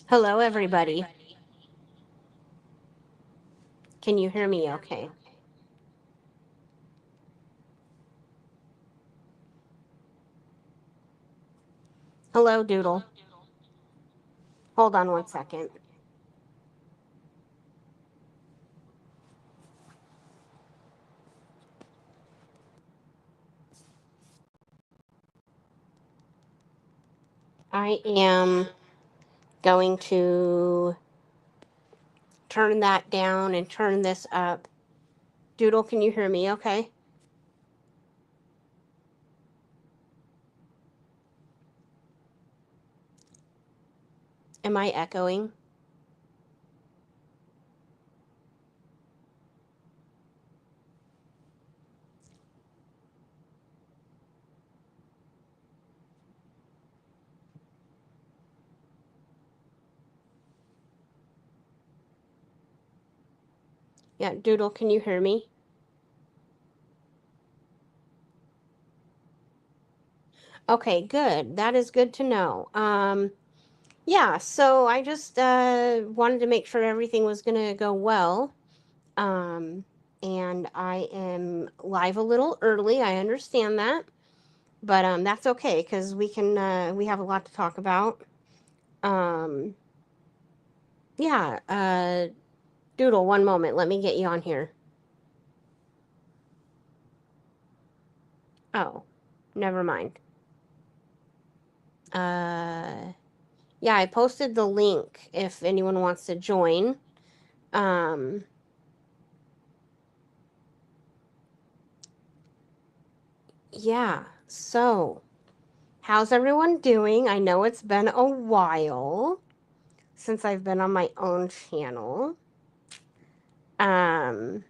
Hello, everybody. Can you hear me okay? Hello, Doodle. Hold on one second. I am going to turn that down and turn this up. Doodle, can you hear me okay? Am I echoing? Yeah, Doodle, can you hear me? Okay, good. That is good to know. Yeah, so I just wanted to make sure everything was going to go well. Um, and I am live a little early. I understand that. But that's okay because we have a lot to talk about. Um, yeah, Doodle, one moment. Let me get you on here. Oh, never mind. Uh, yeah, I posted the link if anyone wants to join. Um, yeah, so how's everyone doing? I know it's been a while since I've been on my own channel. Um,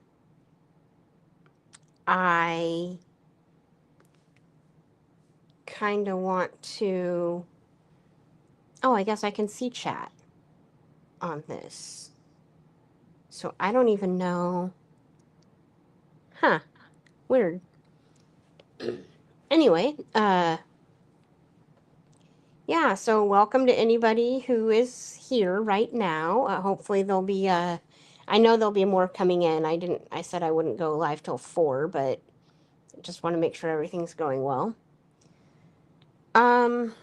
I kind of want to. Oh, I guess I can see chat on this. So I don't even know. Huh, weird. Anyway, yeah, so welcome to anybody who is here right now. Hopefully there'll be I know there'll be more coming in. I said I wouldn't go live till 4, but just want to make sure everything's going well. Um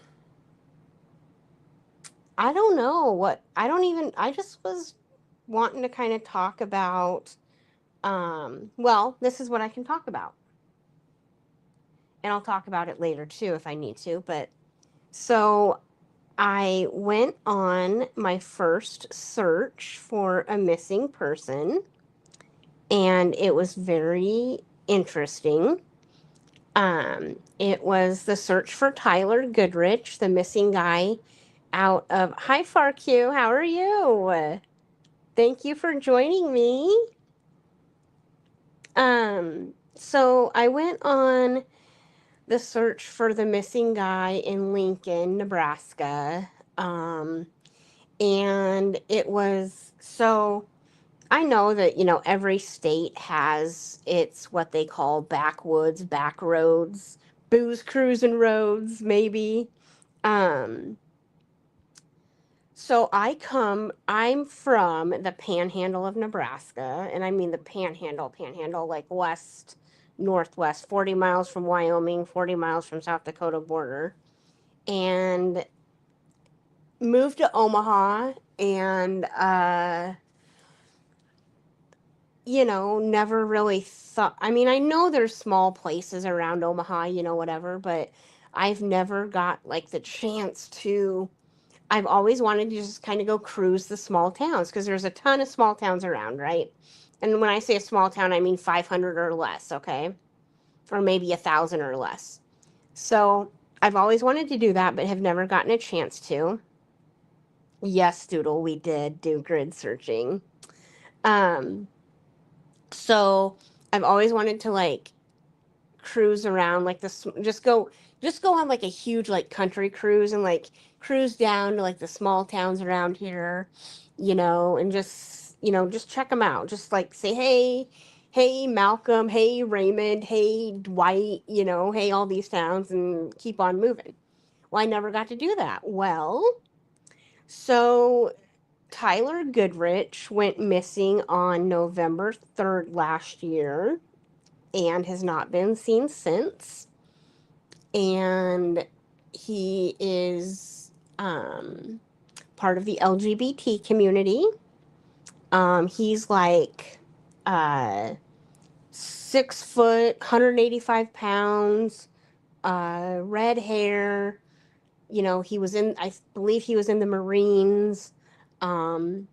I don't know what I just was wanting to kind of talk about well, this is what I can talk about. And I'll talk about it later too if I need to, but so I went on my first search for a missing person, and it was very interesting. It was the search for Tyler Goodrich, the missing guy out of. Hi, FarQ. How are you? Thank you for joining me. So I went on the search for the missing guy in Lincoln, Nebraska. Um, and it was so I know that every state has its what they call backwoods, back roads, booze cruising roads, maybe. Um, so I'm from the panhandle of Nebraska, and I mean the panhandle, like west, northwest, 40 miles from Wyoming, 40 miles from South Dakota border, and moved to Omaha, and never really thought. I mean, I know there's small places around Omaha, whatever, but I've never got like the chance to. I've always wanted to just kind of go cruise the small towns because there's a ton of small towns around, right? And when I say a small town, I mean 500 or less, okay? Or maybe 1,000 or less. So I've always wanted to do that, but have never gotten a chance to. Yes, Doodle, we did do grid searching. Um, so I've always wanted to like cruise around like this, just go on like a huge like country cruise and like cruise down to like the small towns around here, and just check them out, just like say hey Malcolm, hey Raymond, hey Dwight, hey all these towns, and keep on moving. Well, I never got to do that. Well, So Tyler Goodrich went missing on November 3rd last year and has not been seen since. And he is part of the LGBT community. He's like 6 foot, 185 pounds, red hair. You know, I believe he was in the Marines. Um,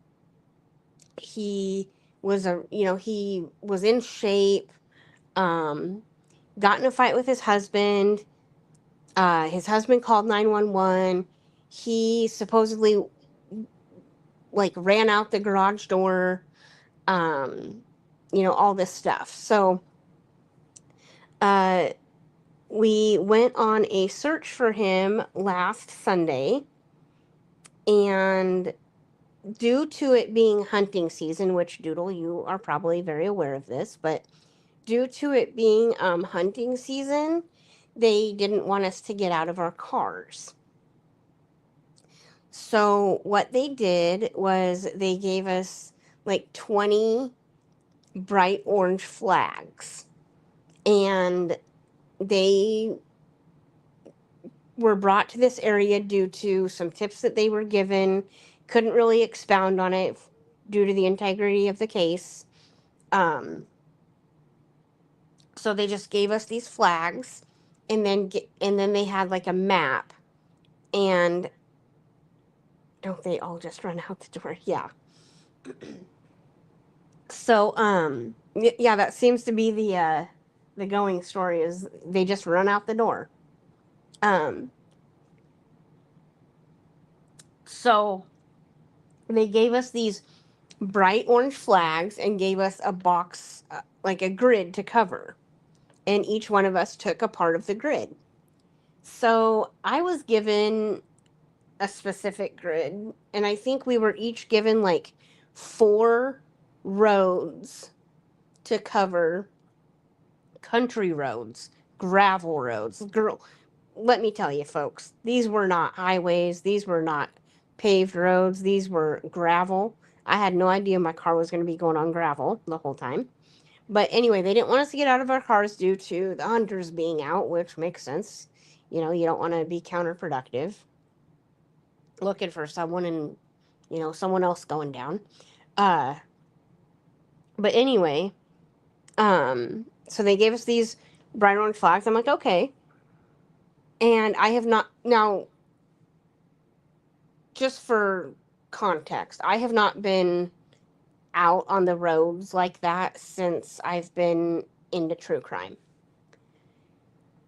he he was in shape. Um, got in a fight with his husband. His husband called 911. He supposedly like ran out the garage door. Um, all this stuff. So, uh, we went on a search for him last Sunday, and due to it being hunting season, which Doodle, you are probably very aware of this, but due to it being hunting season, they didn't want us to get out of our cars. So what they did was they gave us like 20 bright orange flags, and they were brought to this area due to some tips that they were given. Couldn't really expound on it due to the integrity of the case. So they just gave us these flags, and then they had like a map. And don't they all just run out the door? Yeah. So yeah, that seems to be the going story, is they just run out the door. So they gave us these bright orange flags and gave us a box, like a grid to cover. And each one of us took a part of the grid. So I was given a specific grid, and I think we were each given like 4 roads to cover. Country roads, gravel roads. Girl, let me tell you, folks, these were not highways. These were not paved roads. These were gravel. I had no idea my car was going to be going on gravel the whole time. But anyway, they didn't want us to get out of our cars due to the hunters being out, which makes sense. You know, you don't want to be counterproductive looking for someone and, someone else going down. But anyway, so they gave us these bright orange flags. I'm like, okay. And I have not, now, just for context, I have not been out on the roads like that since I've been into true crime.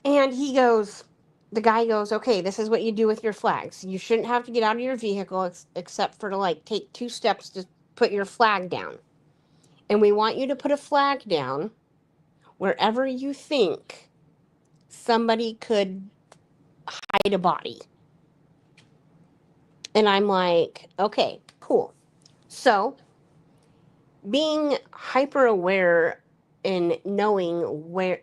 And the guy goes, okay, this is what you do with your flags. You shouldn't have to get out of your vehicle except for to like take 2 steps to put your flag down. And we want you to put a flag down wherever you think somebody could hide a body. And I'm like, okay, cool. So, being hyper aware and knowing where,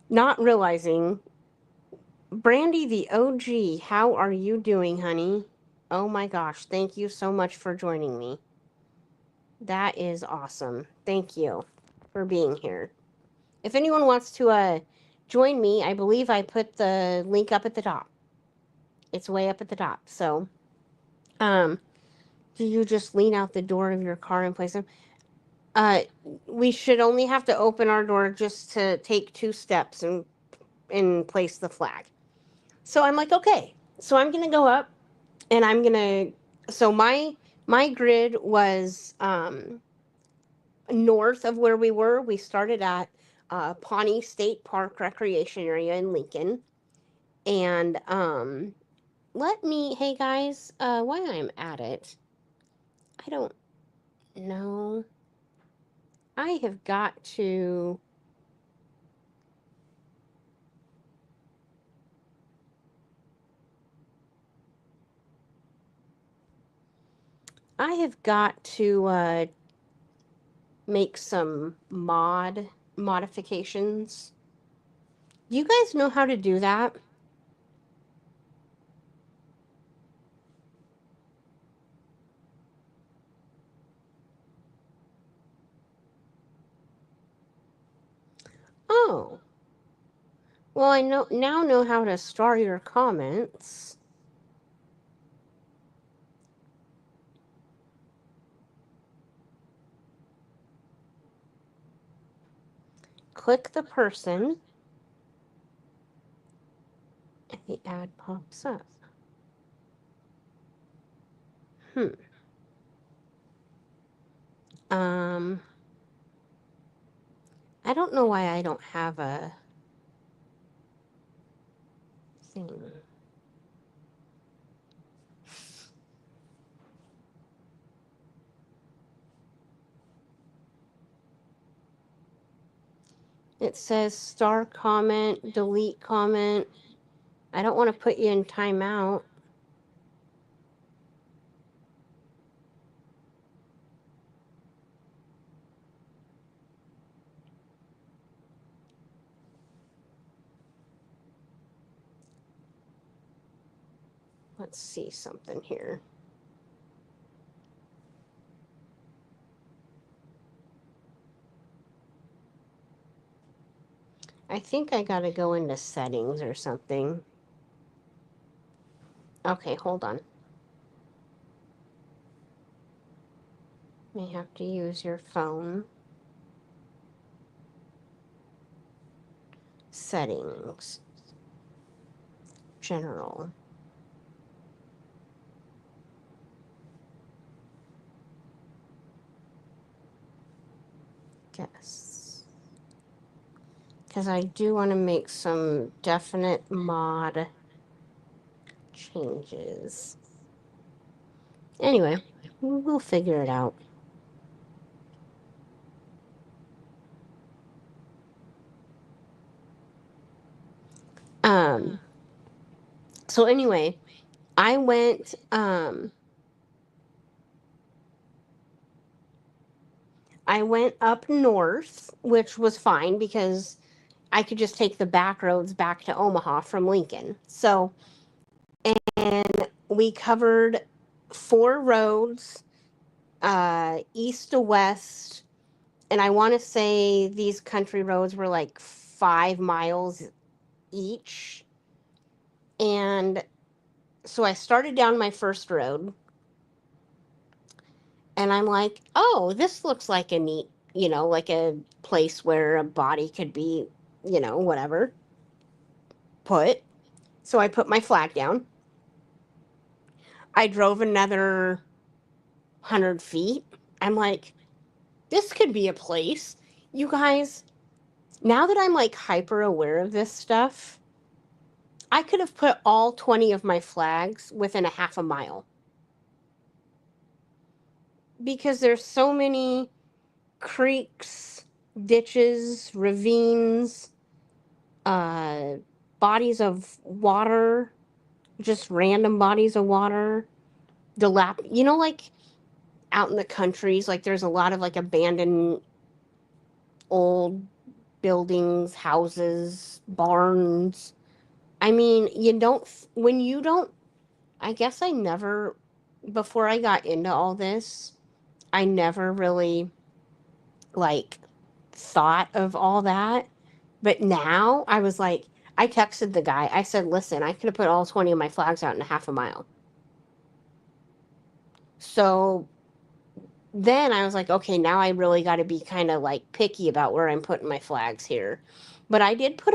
not realizing, Brandy the OG, how are you doing, honey? Oh my gosh, thank you so much for joining me. That is awesome. Thank you for being here. If anyone wants to join me, I believe I put the link up at the top. It's way up at the top. So, do you just lean out the door of your car and place them? We should only have to open our door just to take 2 steps and place the flag. So I'm like, okay. So I'm gonna go up, and I'm gonna. So my grid was north of where we were. We started at Pawnee State Park Recreation Area in Lincoln, and hey guys, while I'm at it, I don't know. I have got to. I have got to make some modifications. Do you guys know how to do that? Oh. Well, I now know how to star your comments. Click the person, and the ad pops up. I don't know why I don't have a thing. It says star comment, delete comment. I don't want to put you in timeout. Let's see something here. I think I gotta go into settings or something. Okay, hold on. May have to use your phone. Settings. General. Guess. Because I do want to make some definite mod changes. Anyway, we'll figure it out. So anyway, I went up north, which was fine because I could just take the back roads back to Omaha from Lincoln. So, and we covered 4 roads, east to west, and I want to say these country roads were like 5 miles each. And so I started down my first road, and I'm like, oh, this looks like a neat, like a place where a body could be, whatever, put. So I put my flag down. I drove another 100 feet. I'm like, this could be a place. You guys, now that I'm like hyper aware of this stuff, I could have put all 20 of my flags within a half a mile. Because there's so many creeks, ditches, ravines, bodies of water, just random bodies of water, like out in the countries, like there's a lot of like abandoned old buildings, houses, barns. I mean, I guess I never, before I got into all this, I never really like thought of all that. But now I was like, I texted the guy. I said, listen, I could have put all 20 of my flags out in a half a mile. So then I was like, okay, now I really got to be kind of like picky about where I'm putting my flags here. But I did put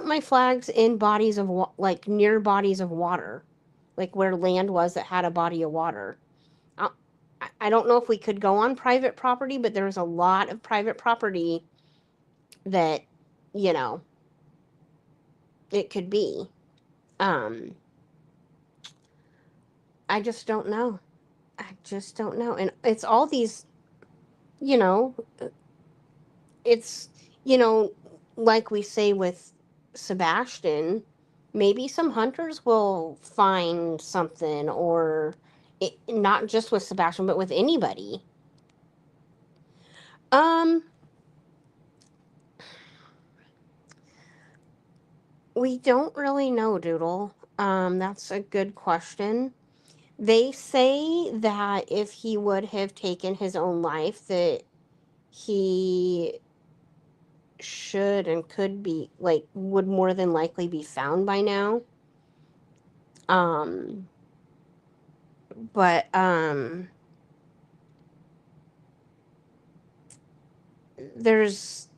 my flags in bodies of like near bodies of water, like where land was that had a body of water. I don't know if we could go on private property, but there's a lot of private property that, you know, it could be. Um, I just don't know. I just don't know. And it's all these, you know, it's, you know, like we say with Sebastian, maybe some hunters will find something, or not just with Sebastian, but with anybody. We don't really know, Doodle. That's a good question. They say that if he would have taken his own life, that he should and could be, like, would more than likely be found by now. But there's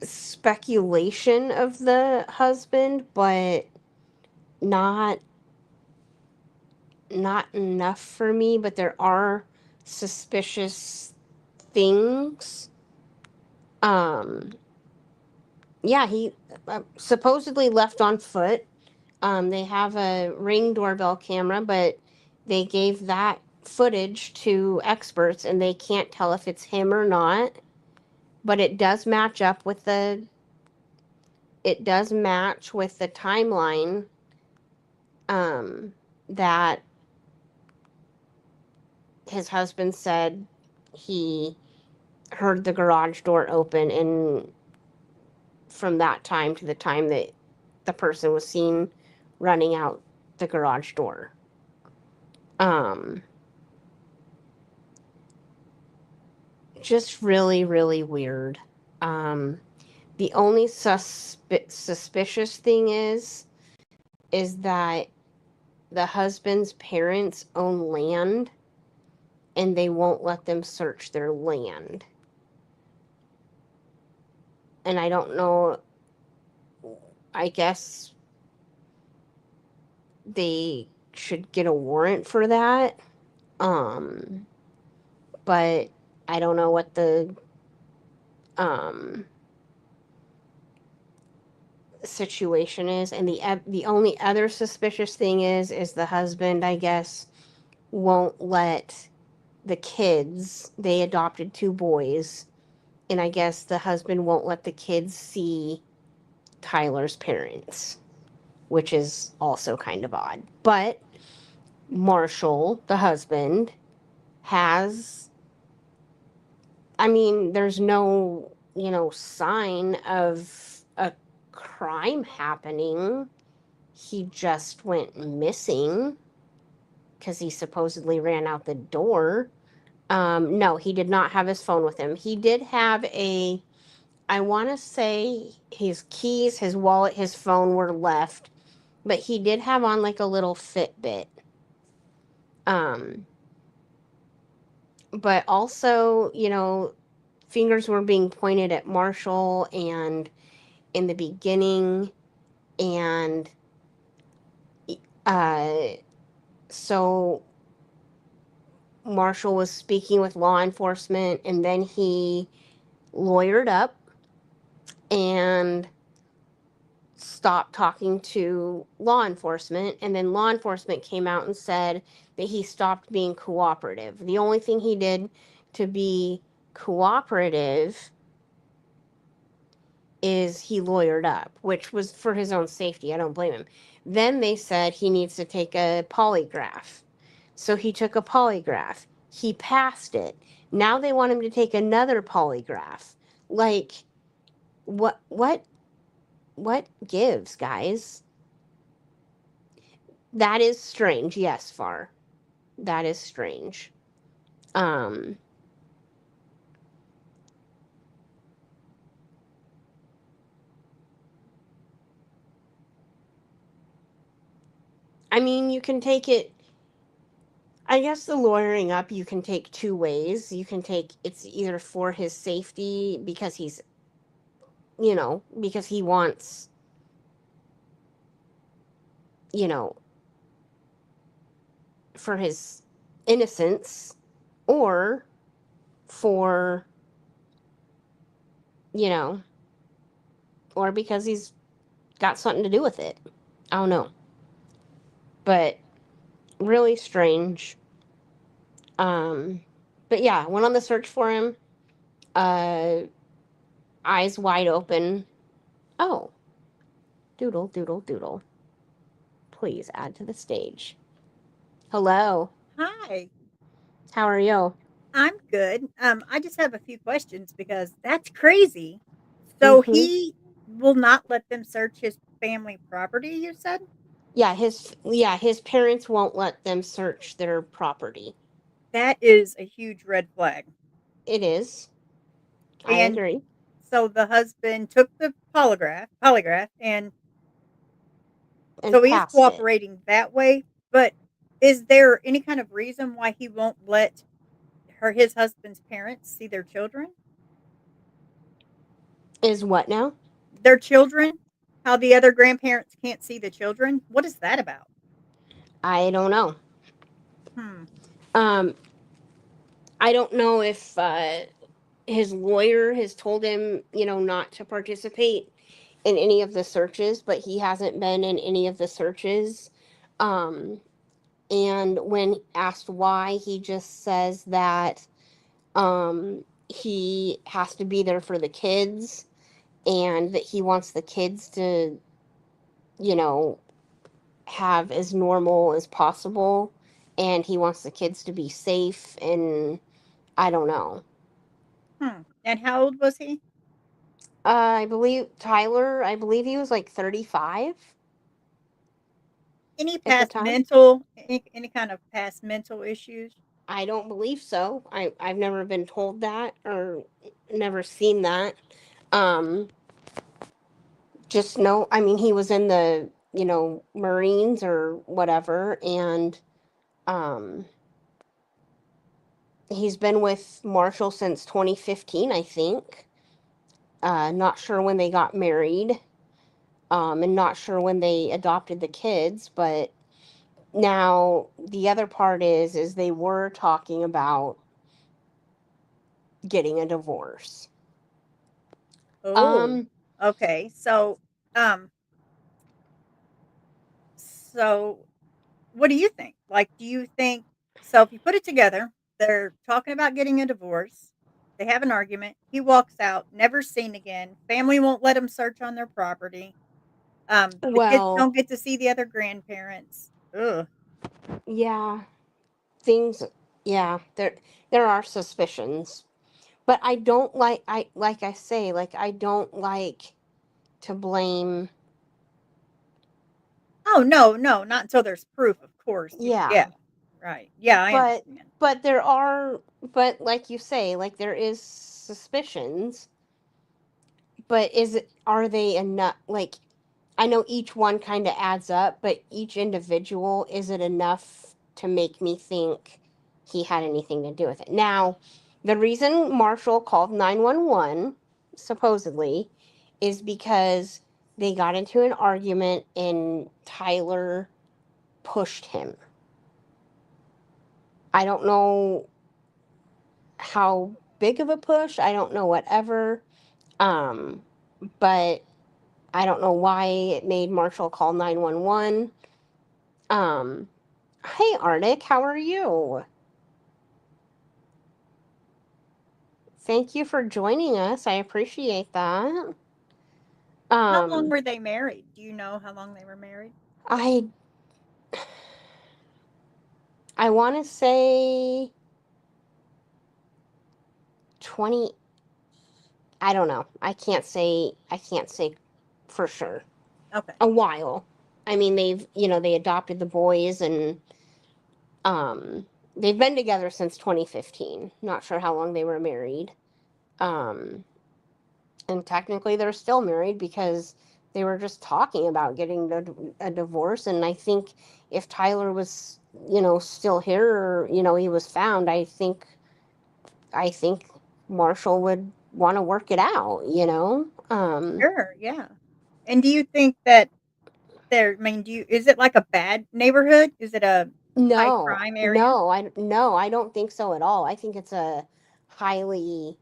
speculation of the husband, but not enough for me. But there are suspicious things. Yeah, he supposedly left on foot. They have a Ring doorbell camera, but they gave that footage to experts and they can't tell if it's him or not. But it does match up with the timeline that his husband said he heard the garage door open, and from that time to the time that the person was seen running out the garage door. Just really, really weird. The only suspicious thing is that the husband's parents own land and they won't let them search their land. And I don't know, I guess they should get a warrant for that. But I don't know what the situation is. And the only other suspicious thing is the husband, I guess, won't let the kids, they adopted 2 boys, and I guess the husband won't let the kids see Tyler's parents, which is also kind of odd. But Marshall, the husband, has, I mean, there's no, sign of a crime happening. He just went missing because he supposedly ran out the door. No, he did not have his phone with him. He did have I want to say his keys, his wallet, his phone were left, but he did have on like a little Fitbit. But also, fingers were being pointed at Marshall and in the beginning, and so Marshall was speaking with law enforcement, and then he lawyered up and stopped talking to law enforcement, and then law enforcement came out and said that he stopped being cooperative. The only thing he did to be cooperative is he lawyered up, which was for his own safety. I don't blame him. Then they said he needs to take a polygraph. So he took a polygraph. He passed it. Now they want him to take another polygraph. Like, what gives, guys? That is strange. Yes, Far. That is strange. I mean, you can take it, I guess the lawyering up you can take 2 ways. You can take, it's either for his safety because he's, because he wants, for his innocence, or for, or because he's got something to do with it. I don't know. But really strange. But yeah, went on the search for him. Eyes wide open. Oh. Doodle, doodle, doodle. Please add to the stage. Hello. Hi, How are you? I'm good. I just have a few questions because that's crazy. So Mm-hmm. he will not let them search his family property, you said? Yeah, his parents won't let them search their property. That is a huge red flag. It is. I And agree. so the husband took the polygraph, and And so he is passed it. cooperating that way. But is there any kind of reason why he won't let his husband's parents see their children? Is what now? Their children? How the other grandparents can't see the children? What is that about? I don't know. Hmm. Um, I don't know if his lawyer has told him, not to participate in any of the searches, but he hasn't been in any of the searches. Um, and when asked why, he just says that he has to be there for the kids and that he wants the kids to, you know, have as normal as possible and he wants the kids to be safe and I don't know. Hmm. And how old was he? I believe Tyler, I believe he was like 35 Any at the past time. mental, any kind of past mental issues? I don't believe so. I've never been told that or never seen that. Um just know, I mean he was in the, Marines or whatever and um he's been with Marshall since 2015, I think. Not sure when they got married. And not sure when they adopted the kids, but now the other part is they were talking about getting a divorce. Oh, Um, okay. Um, so what do you think? Like, do you think so? If you put it together, they're talking about getting a divorce. They have an argument. He walks out, never seen again. Family won't let him search on their property. The kids well, don't get to see the other grandparents. Ugh. yeah, things, yeah, there are suspicions, but I don't like I say like I don't like to blame. Oh no, no, not until there's proof. Of course, Yeah, yeah, right. Yeah, I but understand. but there are but like you say like there is suspicions, but are they enough? Like I know each one kind of adds up, but each individual, is it enough to make me think he had anything to do with it? Now, the reason Marshall called 911, supposedly, is because they got into an argument and Tyler pushed him. I don't know how big of a push, I don't know whatever. Um, but I don't know why it made Marshall call 911. Um, Hey Arctic, how are you? Thank you for joining us. I appreciate that. How long Um, were they married? Do you know how long they were married? I I want to say 20. I don't know. I can't say for sure. Okay. A while. I mean, they adopted the boys and um they've been together since 2015. Not sure how long they were married. Um and technically they're still married because they were just talking about getting a divorce and I think if Tyler was still here or he was found I think Marshall would want to work it out. Sure, yeah. And do you think that I mean, is it like a bad neighborhood? Is it a high No, crime area? no, I don't think so at all. I think it's a highly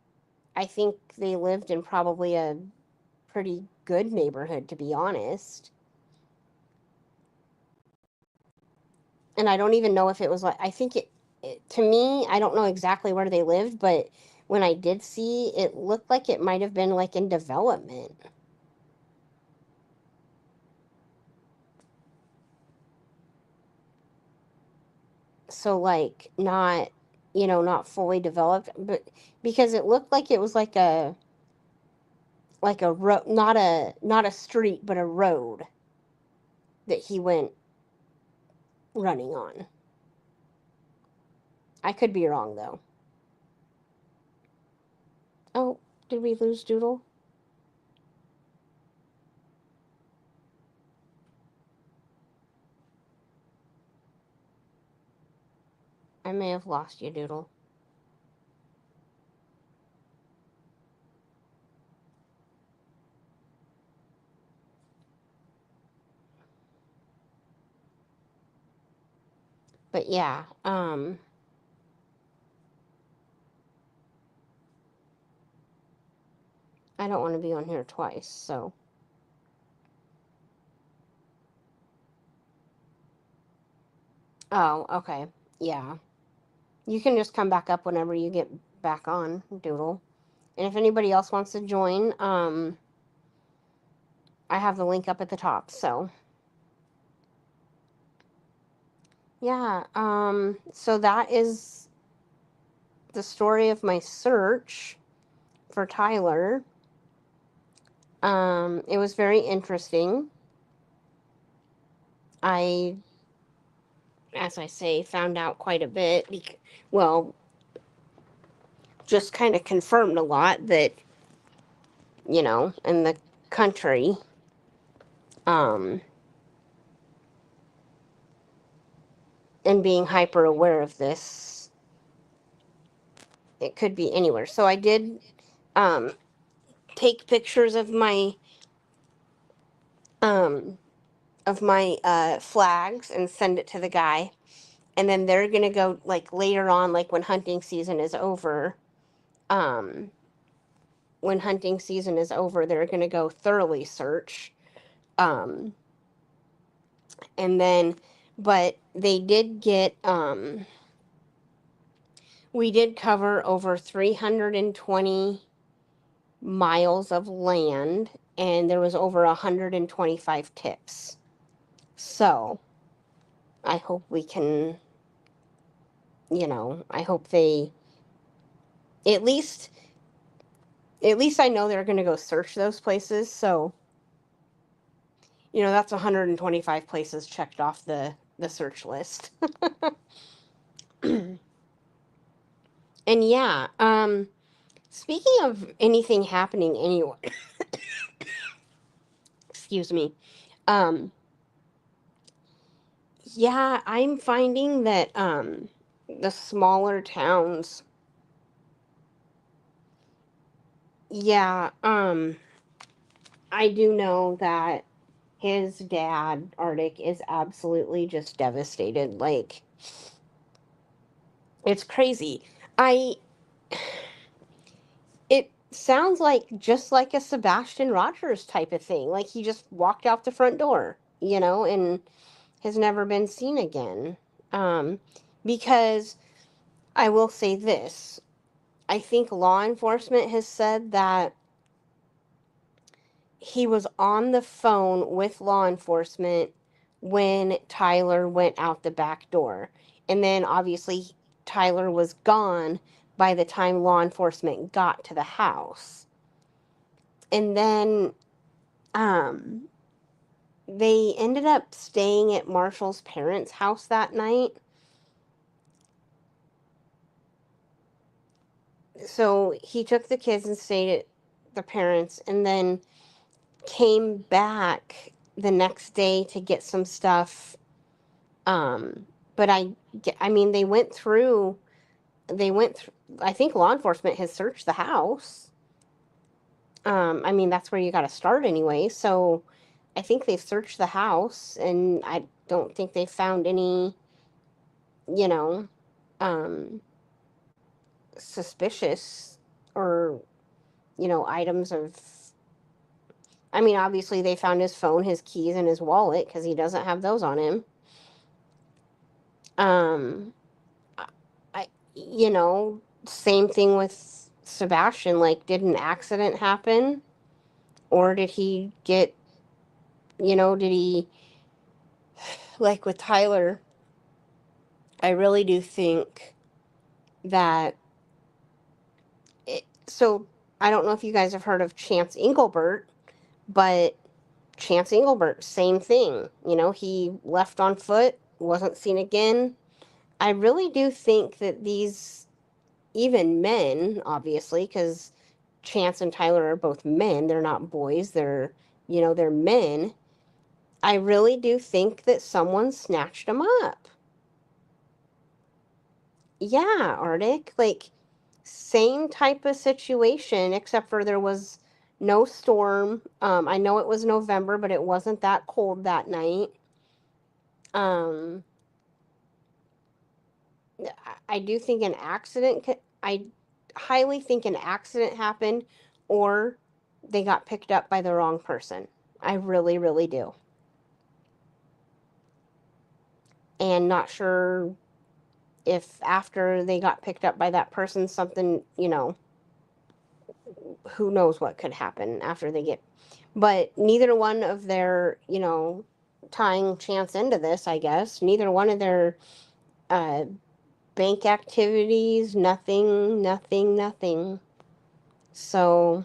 I think they lived in probably a pretty good neighborhood, to be honest. And I don't even know if it was like I think to me, I don't know exactly where they lived, but when I did see, it looked like it might have been like in development. So like not fully developed, but because it looked like it was like a road, not a street, but a road that he went running on. I could be wrong though. Oh, Did we lose Doodle? I may have lost you, Doodle. But yeah, I don't want to be on here twice, so. Oh, okay. Yeah. You can just come back up whenever you get back on, Doodle. And if anybody else wants to join, I have the link up at the top, so. Yeah, so that is the story of my search for Tyler. It was very interesting. I, as I say, found out quite a bit. Well, just kind of confirmed a lot that, in the country, um, and being hyper aware of this, it could be anywhere. So I did, take pictures of um, my flags and send it to the guy. And then they're going to go, like, later on, like, when hunting season is over, um, they're going to go thoroughly search. And then, but they did get, we did cover over 320 miles of land, and there was over 125 tips. So, I hope we can, I hope they, at least I know they're going to go search those places. So, that's 125 places checked off the search list. And yeah, speaking of anything happening anywhere, excuse me. Yeah, I'm finding that the smaller towns, yeah, I do know that his dad, Arctic, is absolutely just devastated. Like, it's crazy. I It sounds like just like a Sebastian Rogers type of thing. Like he just walked out the front door, and has never been seen again. Because I will say this, I think law enforcement has said that he was on the phone with law enforcement when Tyler went out the back door. And then obviously Tyler was gone by the time law enforcement got to the house. And then um they ended up staying at Marshall's parents' house that night. So he took the kids and stayed at the parents, and then came back the next day to get some stuff. But I mean, they went through, I think law enforcement has searched the house. I mean, that's where you got to start anyway. So I think they've searched the house, and I don't think they found any, you know, um, suspicious or, items of. I mean, obviously they found his phone, his keys, and his wallet because he doesn't have those on him. Um, I, same thing with Sebastian. Like, did an accident happen, or did he get, did he, like with Tyler? I really do think that so I don't know if you guys have heard of Chance Engelbert, but Chance Engelbert, same thing. He left on foot, wasn't seen again. I really do think that these, even men, obviously, because Chance and Tyler are both men. They're not boys. They're men. I really do think that someone snatched them up. Yeah, Arctic. Like, same type of situation, except for there was no storm. I know it was November, but it wasn't that cold that night. Um, I do think an accident. I highly think an accident happened, or they got picked up by the wrong person. I really, really do. And not sure if after they got picked up by that person, something, who knows what could happen after they get. But neither one of their, tying Chance into this, I guess, neither one of their uh, bank activities, nothing, nothing, nothing. So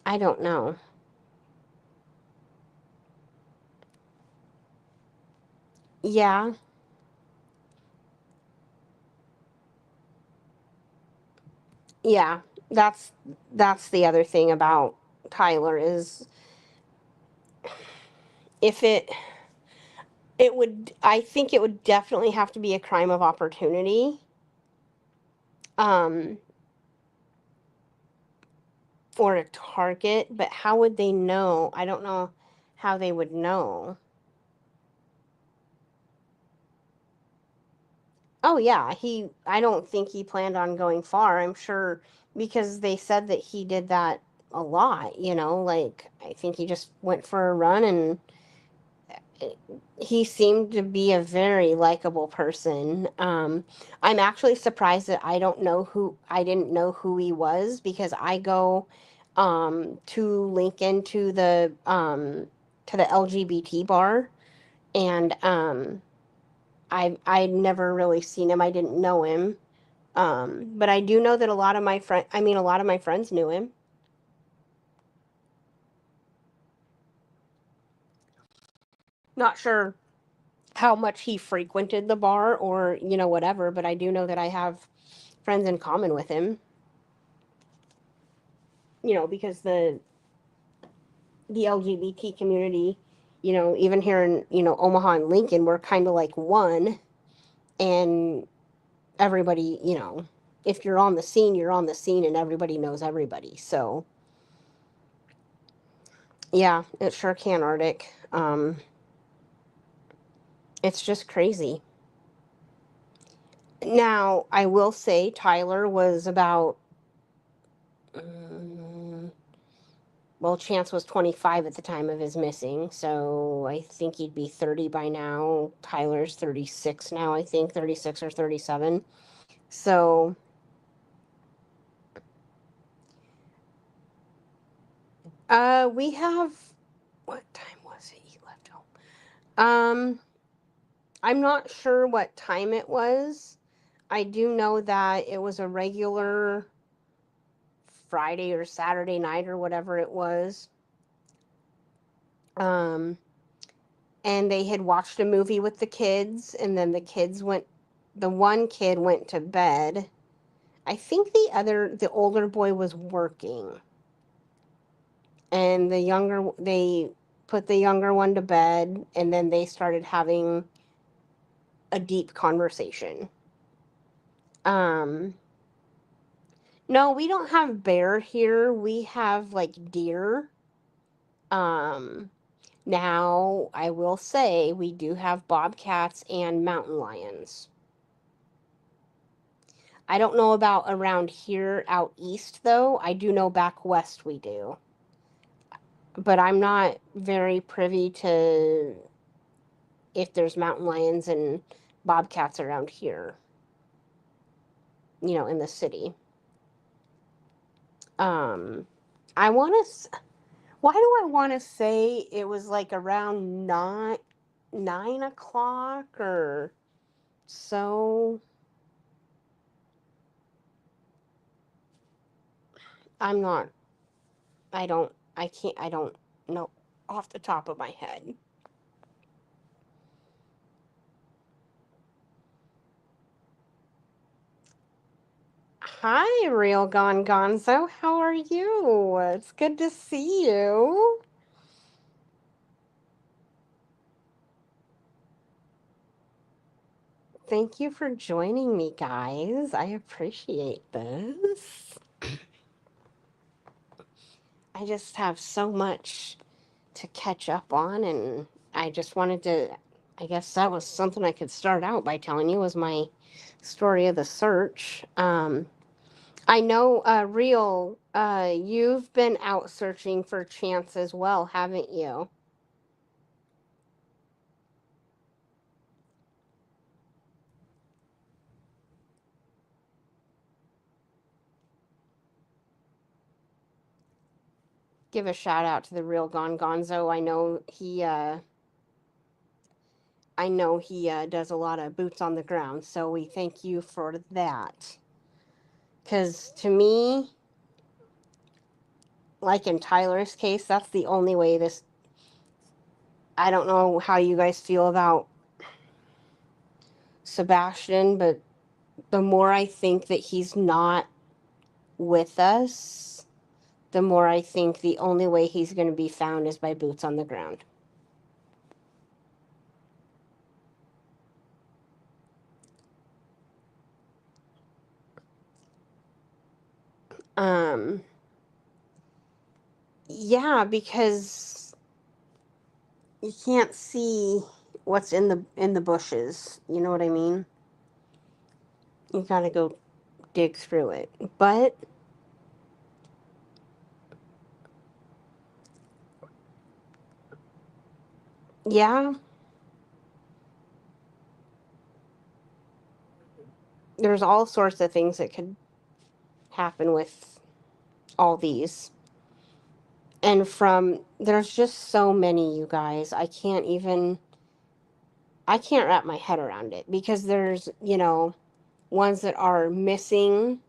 I don't know. Yeah, yeah. That's the other thing about Tyler is if it would I think it would definitely have to be a crime of opportunity. Um or a target, but how would they know? I don't know how they would know. Oh yeah, I don't think he planned on going far. I'm sure because they said that he did that a lot, like I think he just went for a run and he seemed to be a very likable person. I'm actually surprised that I didn't know who he was because I go to Lincoln to the LGBT bar and I'd never really seen him. I didn't know him. But I do know that a lot of my friends knew him. Not sure how much he frequented the bar or, whatever, but I do know that I have friends in common with him, because the LGBT community, even here in, Omaha and Lincoln, we're kind of like one and everybody, if you're on the scene, you're on the scene and everybody knows everybody. So, yeah, it sure can, Arctic. It's just crazy. Now, I will say Tyler was about, um, well, Chance was 25 at the time of his missing, so I think he'd be 30 by now. Tyler's 36 now, I think, 36 or 37. So, we have, what time was it he left home? I'm not sure what time it was. I do know that it was a regular Friday or Saturday night or whatever it was. Um, and they had watched a movie with the kids, and then the one kid went to bed. I think the older boy was working, and they put the younger one to bed, and then they started having a deep conversation. Um, no, we don't have bear here. We have like deer. Um, Now, I will say we do have bobcats and mountain lions. I don't know about around here out east, though. I do know back west we do. But I'm not very privy to if there's mountain lions and bobcats around here, in the city. Um, I want to. Why do I want to say it was like around 9 o'clock or so? I'm not I don't know off the top of my head. Hi, Real Gone Gonzo. How are you? It's good to see you. Thank you for joining me, guys. I appreciate this. I just have so much to catch up on, and I just wanted to. I guess that was something I could start out by telling you was my story of the search. I know, Real, you've been out searching for Chance as well, haven't you? Give a shout out to the Real Gone Gonzo. I know he does a lot of boots on the ground, so we thank you for that. Because to me, like in Tyler's case, that's the only way this. I don't know how you guys feel about Sebastian, but the more I think that he's not with us, the more I think the only way he's going to be found is by boots on the ground. Um, yeah, because you can't see what's in the bushes. You know what I mean? You gotta go dig through it. But yeah, there's all sorts of things that could happen with all these. And from there's just so many, you guys. I can't wrap my head around it because there's, ones that are missing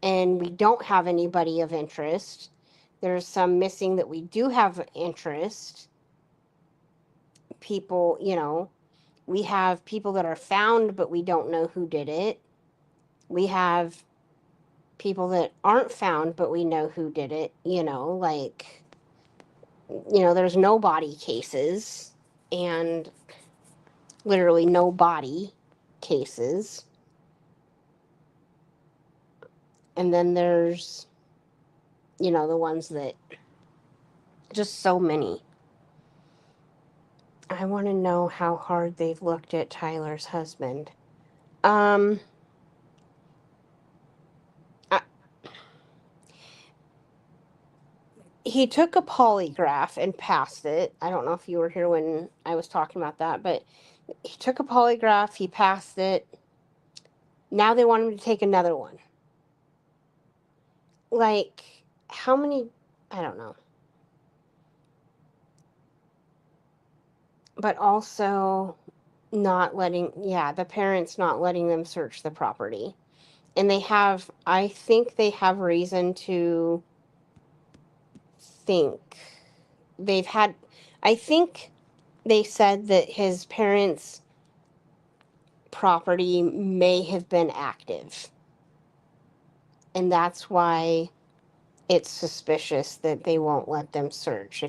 and we don't have anybody of interest. There's some missing that we do have interest. People, we have people that are found, but we don't know who did it. We have people that aren't found, but we know who did it, there's no body cases and literally no body cases. And then there's, the ones that just so many. I want to know how hard they've looked at Tyler's husband. Um, I, he took a polygraph and passed it. I don't know if you were here when I was talking about that, but he took a polygraph, he passed it. Now they want him to take another one. Like, how many? I don't know. But also the parents not letting them search the property. And I think they have reason to think they've had, I think they said that his parents' property may have been active. And that's why it's suspicious that they won't let them search.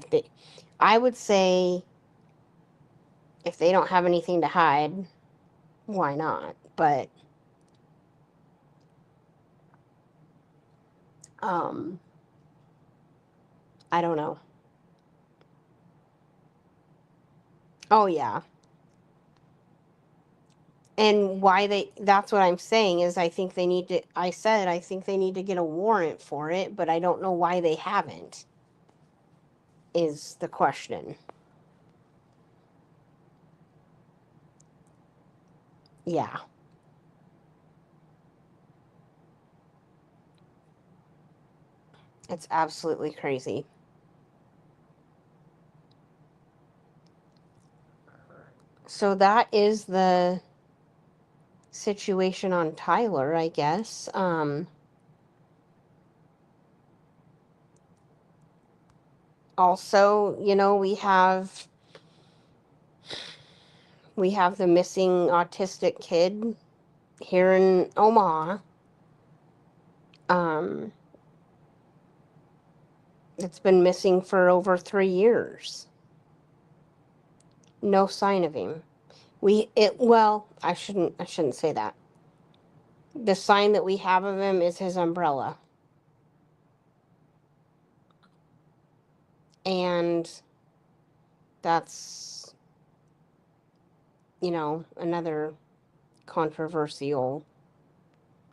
I would say if they don't have anything to hide, why not? But, um, I don't know. Oh, yeah. And that's what I'm saying is I think they need to get a warrant for it, but I don't know why they haven't, is the question. Yeah. It's absolutely crazy. So that is the situation on Tyler, I guess. Also, we have the missing autistic kid here in Omaha. It's been missing for over 3 years. No sign of him. Well, I shouldn't say that. The sign that we have of him is his umbrella. And that's, another controversial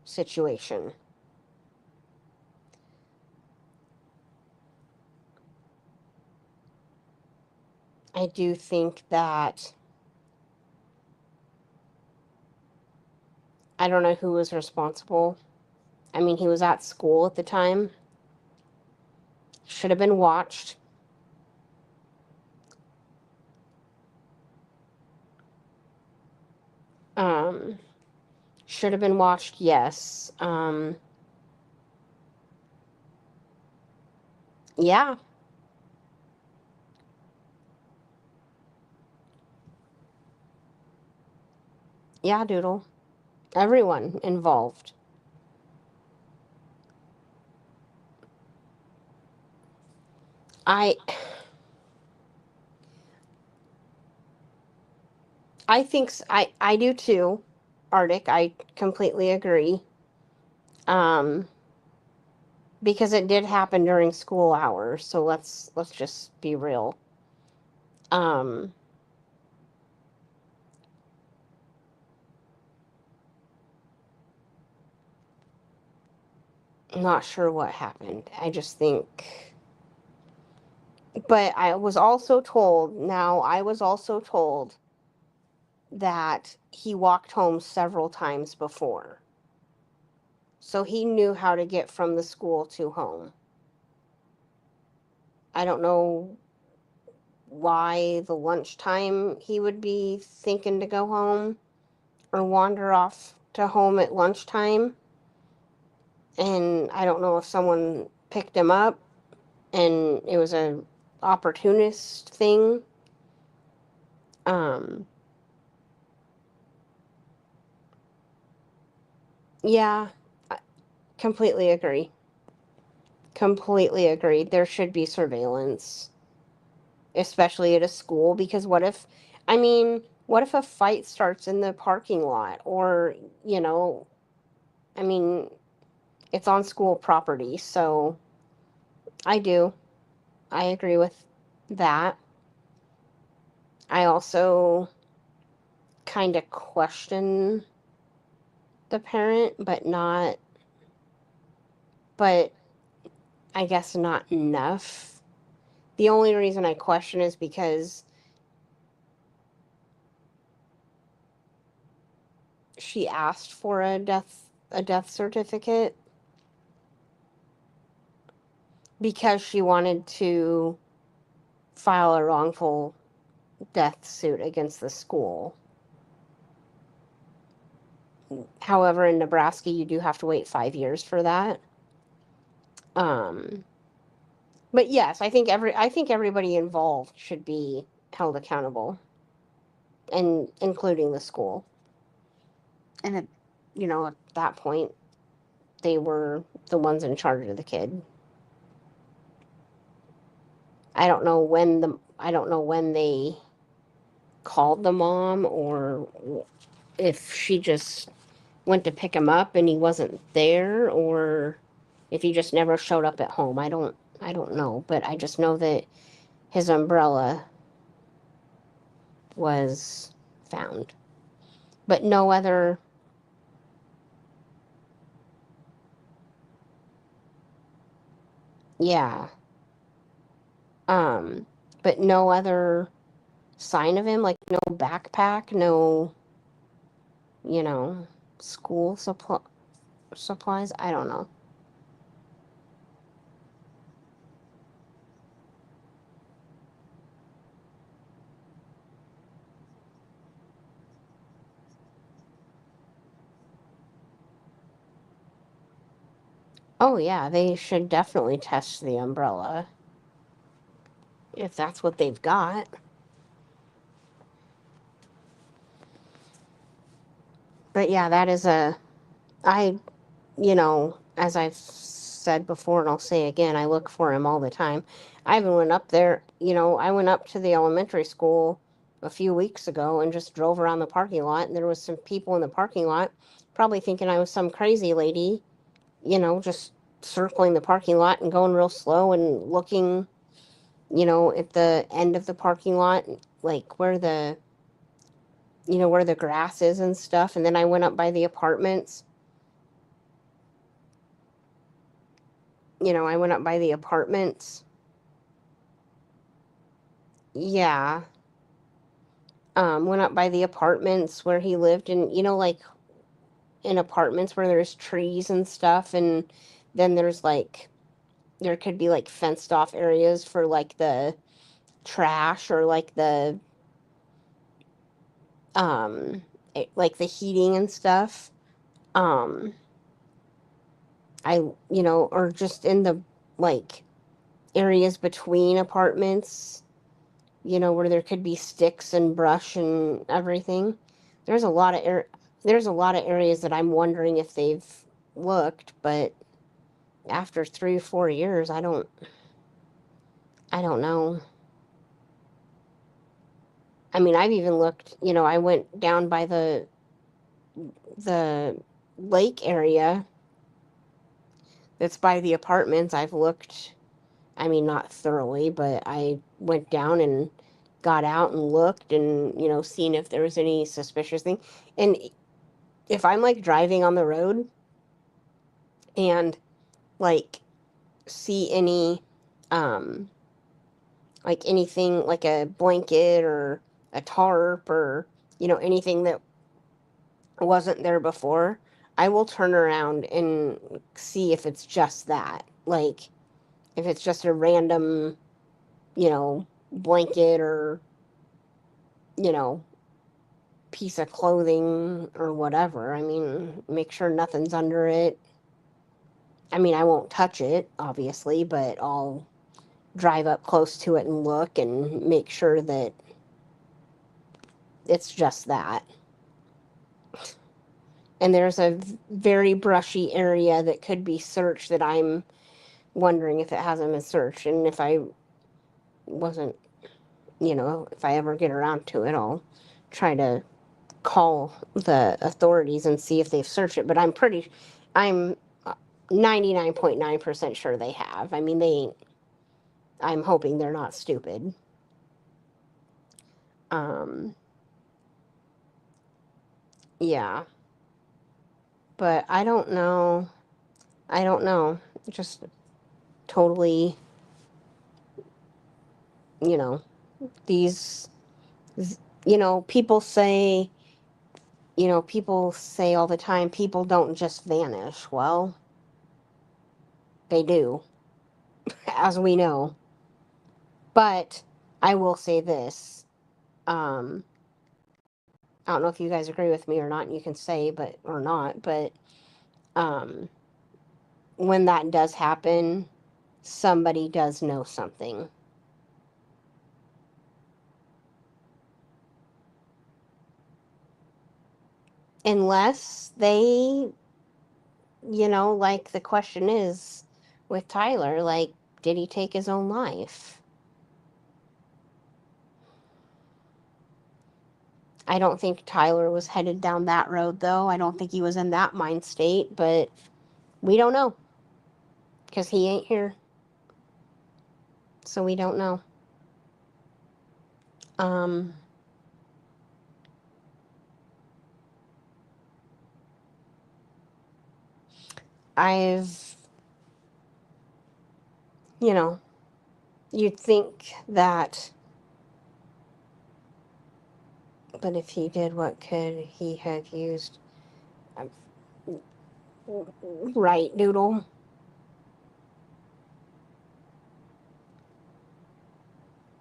situation. I do think that I don't know who was responsible. I mean, he was at school at the time. Should have been watched. Um, should have been watched, yes. Yeah. Yeah, Doodle. Everyone involved. I I think I do too, Arctic. I completely agree. Um, because it did happen during school hours, so let's just be real. Um, not sure what happened. I just think, but I was also told that he walked home several times before. So he knew how to get from the school to home. I don't know why the lunchtime he would be thinking to go home or wander off to home at lunchtime. And I don't know if someone picked him up and it was a opportunist thing. Um, yeah, I completely agree. Completely agree. There should be surveillance, especially at a school, because what if a fight starts in the parking lot or, you know, I mean, it's on school property, so I do. I agree with that. I also kind of question the parent, but I guess not enough. The only reason I question is because she asked for a death certificate because she wanted to file a wrongful death suit against the school. However, in Nebraska, you do have to wait 5 years for that. Um, but yes, I think everybody involved should be held accountable, and including the school. And at that point, they were the ones in charge of the kid. I don't know when they called the mom, or if she just went to pick him up and he wasn't there, or if he just never showed up at home. I don't know, but I just know that his umbrella was found. But no other yeah. Um but no other sign of him, like no backpack, no, you know, school supplies. I don't know. Oh yeah, they should definitely test the umbrella if that's what they've got. But yeah, that is I, you know, as I've said before and I'll say again, I look for him all the time. I even went up there, I went up to the elementary school a few weeks ago and just drove around the parking lot, and there was some people in the parking lot probably thinking I was some crazy lady, just circling the parking lot and going real slow and looking, at the end of the parking lot, like where the grass is and stuff. And then I went up by the apartments. I went up by the apartments. Yeah. Went up by the apartments where he lived, and like in apartments where there's trees and stuff, and then there could be like fenced off areas for like the trash or like the like the heating and stuff. Um or just in the like areas between apartments, where there could be sticks and brush and everything. There's a lot of there's a lot of areas that I'm wondering if they've looked, but after 3 or 4 years, I don't know. I mean, I've even looked, I went down by the lake area that's by the apartments. I've looked, I mean, not thoroughly, but I went down and got out and looked and, seen if there was any suspicious thing. And if I'm like driving on the road and like see any, um, like anything like a blanket or a tarp or, anything that wasn't there before, I will turn around and see if it's just that. Like, if it's just a random, blanket or, you know, piece of clothing or whatever. I mean, make sure nothing's under it. I mean, I won't touch it, obviously, but I'll drive up close to it and look and make sure that it's just that. And there's a very brushy area that could be searched that I'm wondering if it hasn't been searched. And if I wasn't, if I ever get around to it, I'll try to call the authorities and see if they've searched it. But I'm 99.9% sure they have. I mean, they ain't, I'm hoping they're not stupid. Um, yeah. But I don't know. I don't know. Just totally, you know, these, people say, people say all the time, people don't just vanish. Well, they do, as we know. But I will say this. Um, I don't know if you guys agree with me or not. You can say, but or not. But um, when that does happen, somebody does know something. Unless they, like the question is with Tyler, like, did he take his own life? I don't think Tyler was headed down that road, though. I don't think he was in that mind state, but we don't know because he ain't here. So we don't know. Um, I've, you know, you'd think that, but if he did, what could he have used? Um, Right, Doodle?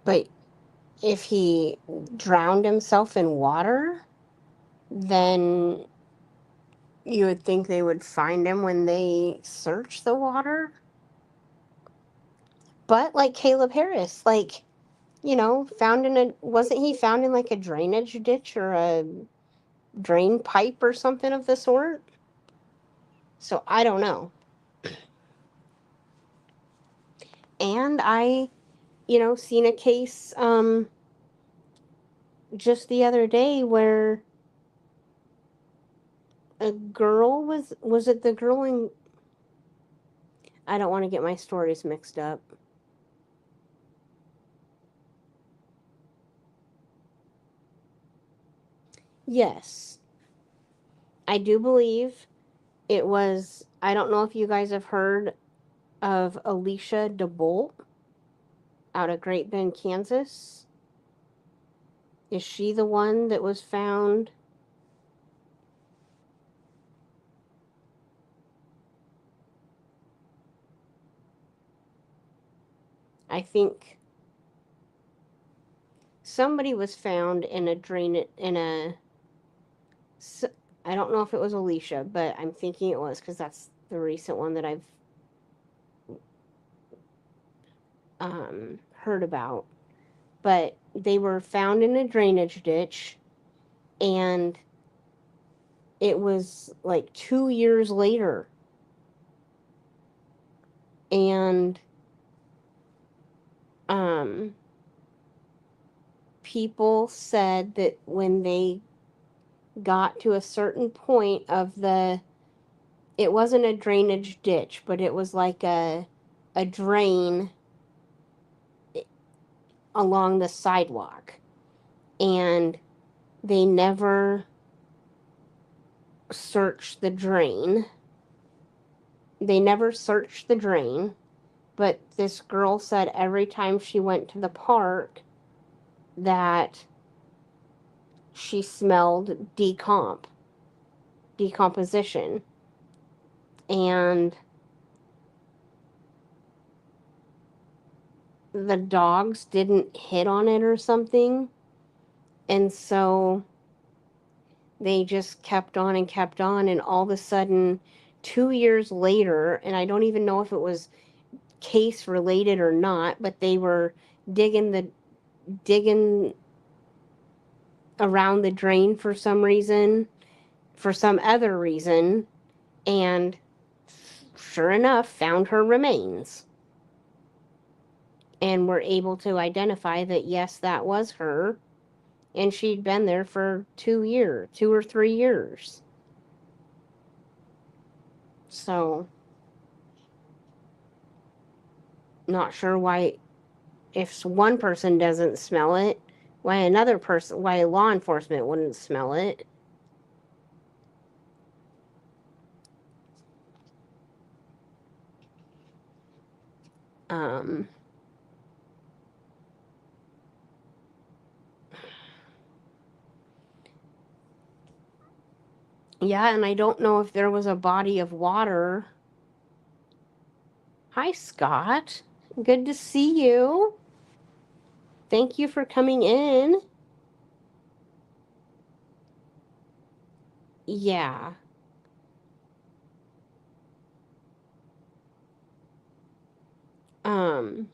But if he drowned himself in water, then you would think they would find him when they search the water. But like Caleb Harris, like, found wasn't he found in like a drainage ditch or a drain pipe or something of the sort? So I don't know. And I, seen a case just the other day where a girl was it the girl in, I don't want to get my stories mixed up. Yes, I do believe it was. I don't know if you guys have heard of Alicia DeBolt out of Great Bend, Kansas. Is she the one that was found? I think somebody was found in a drain in a. I don't know if it was Alicia, but I'm thinking it was because that's the recent one that I've heard about. But they were found in a drainage ditch, and it was like 2 years later. And um, people said that when they got to a certain point of it wasn't a drainage ditch, but it was like a drain along the sidewalk. And they never searched the drain. They never searched the drain, but this girl said every time she went to the park that she smelled decomposition. And the dogs didn't hit on it or something. And so they just kept on and kept on. And all of a sudden, 2 years later, and I don't even know if it was case related or not, but they were digging around the drain for some reason, for some other reason, and sure enough, found her remains. And were able to identify that yes, that was her, and she'd been there for 2 years, 2 or 3 years. So, not sure why, if one person doesn't smell it, why law enforcement wouldn't smell it. Um, yeah, and I don't know if there was a body of water. Hi, Scott. Good to see you. Thank you for coming in. Yeah. Um,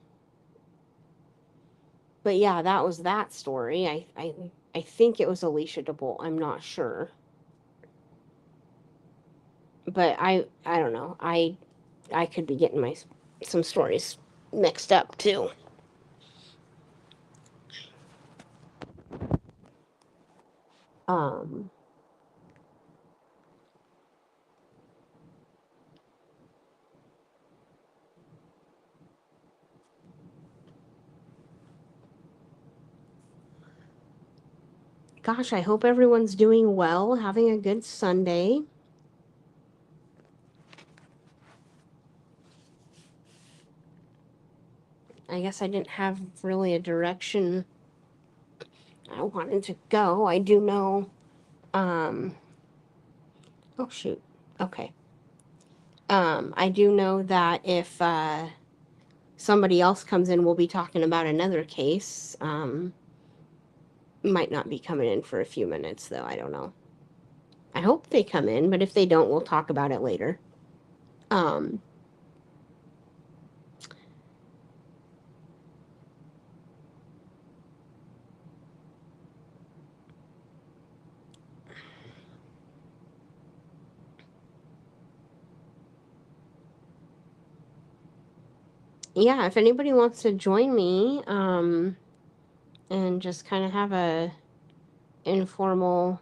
but yeah, that was that story. I think it was Alicia DeBolt. I'm not sure. But I don't know. I could be getting my some stories mixed up too. Um, gosh, I hope everyone's doing well, having a good Sunday. I guess I didn't have really a direction I wanted to go. I do know oh shoot. Okay. I do know that if somebody else comes in, we'll be talking about another case. Might not be coming in for a few minutes, though. I don't know. I hope they come in, but if they don't, we'll talk about it later. Um, yeah, if anybody wants to join me, and just kind of have a informal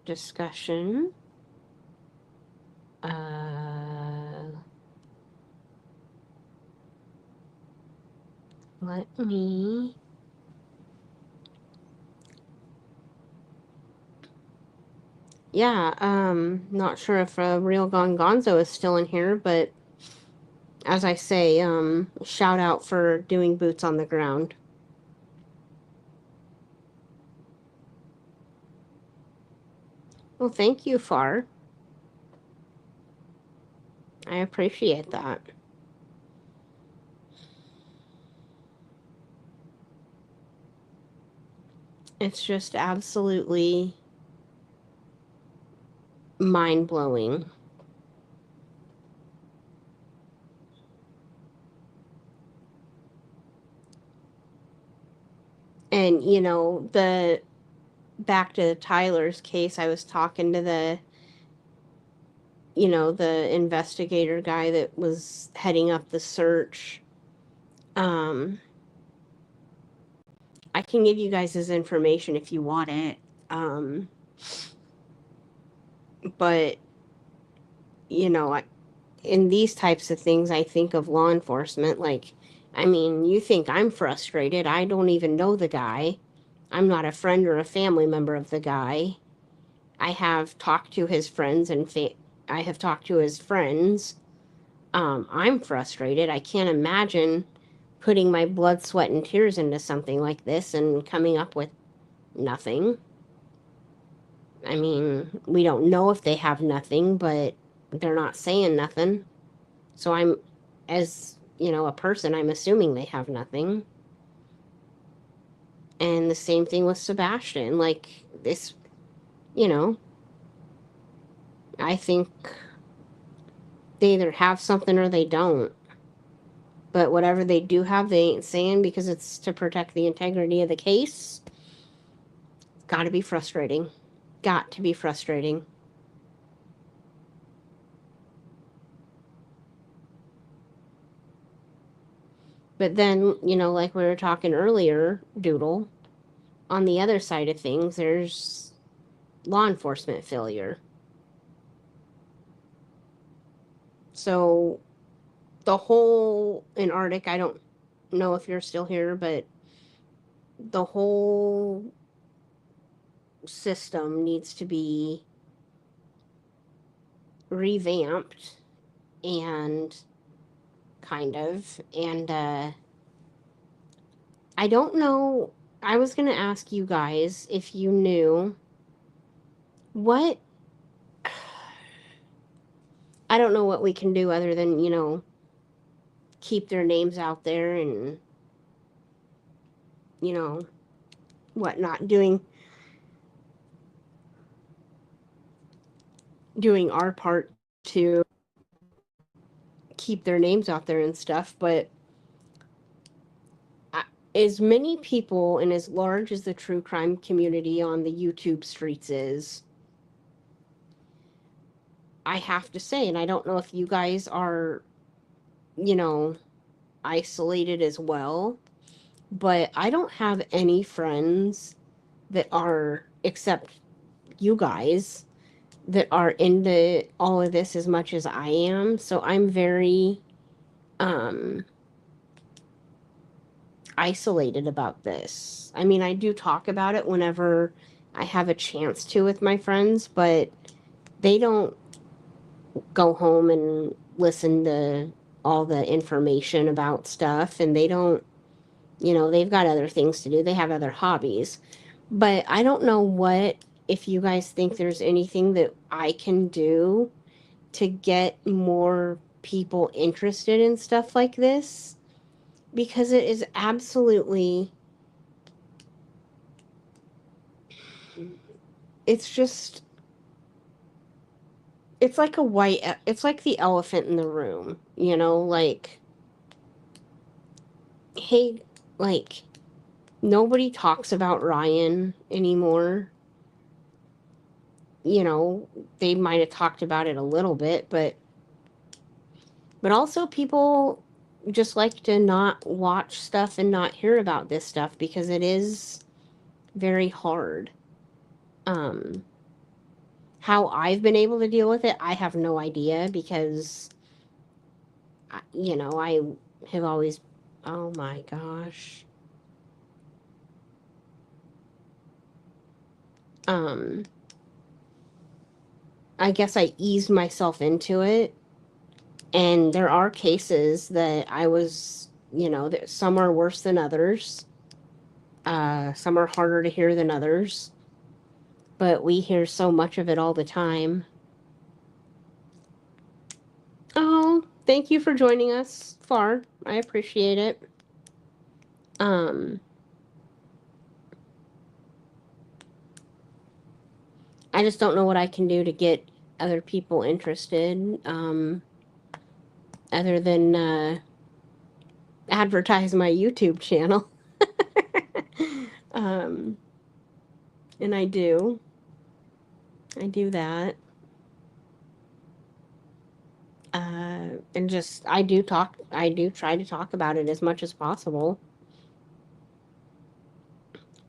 discussion, let me. Yeah, not sure if Real Gone Gonzo is still in here, but as I say, shout out for doing boots on the ground. Well, thank you, Far. I appreciate that. It's just absolutely mind blowing. And, the back to Tyler's case, I was talking to the investigator guy that was heading up the search. I can give you guys his information if you want it. But, you know, in these types of things, I think of law enforcement. Like, I mean, you think I'm frustrated. I don't even know the guy. I'm not a friend or a family member of the guy. I have talked to his friends I have talked to his friends. I'm frustrated. I can't imagine putting my blood, sweat, and tears into something like this and coming up with nothing. I mean, we don't know if they have nothing, but they're not saying nothing. So as a person, I'm assuming they have nothing. And the same thing with Sebastian. Like this, you know, I think they either have something or they don't. But whatever they do have, they ain't saying because it's to protect the integrity of the case. Got to be frustrating. Got to be frustrating. But then, like we were talking earlier, Doodle, on the other side of things, there's law enforcement failure. So the whole in Arctic, I don't know if you're still here, but the whole system needs to be revamped and and I don't know. I was going to ask you guys if you knew what. I don't know what we can do other than, keep their names out there and, you know, whatnot, doing our part to keep their names out there and stuff. But as many people and as large as the true crime community on the YouTube streets is, I have to say, and I don't know if you guys are, you know, isolated as well, but I don't have any friends that are, except you guys, that are into all of this as much as I am. So I'm very um isolated about this. I mean, I do talk about it whenever I have a chance to with my friends, but they don't go home and listen to all the information about stuff, and they don't, they've got other things to do. They have other hobbies. But I don't know if you guys think there's anything that I can do to get more people interested in stuff like this, because it is absolutely, it's just, it's like the elephant in the room, like, hey, like, nobody talks about Ryan anymore. you know, they might have talked about it a little bit, but also people just like to not watch stuff and not hear about this stuff because it is very hard. Um, how I've been able to deal with it, I have no idea because, you know, I have always, oh my gosh. Um, I guess I eased myself into it. And there are cases that I was, you know, that some are worse than others. Some are harder to hear than others. But we hear so much of it all the time. Oh, thank you for joining us, Far. I appreciate it. Um, I just don't know what I can do to get other people interested, other than advertise my YouTube channel. um, and I do. I do that. And just, I do try to talk about it as much as possible.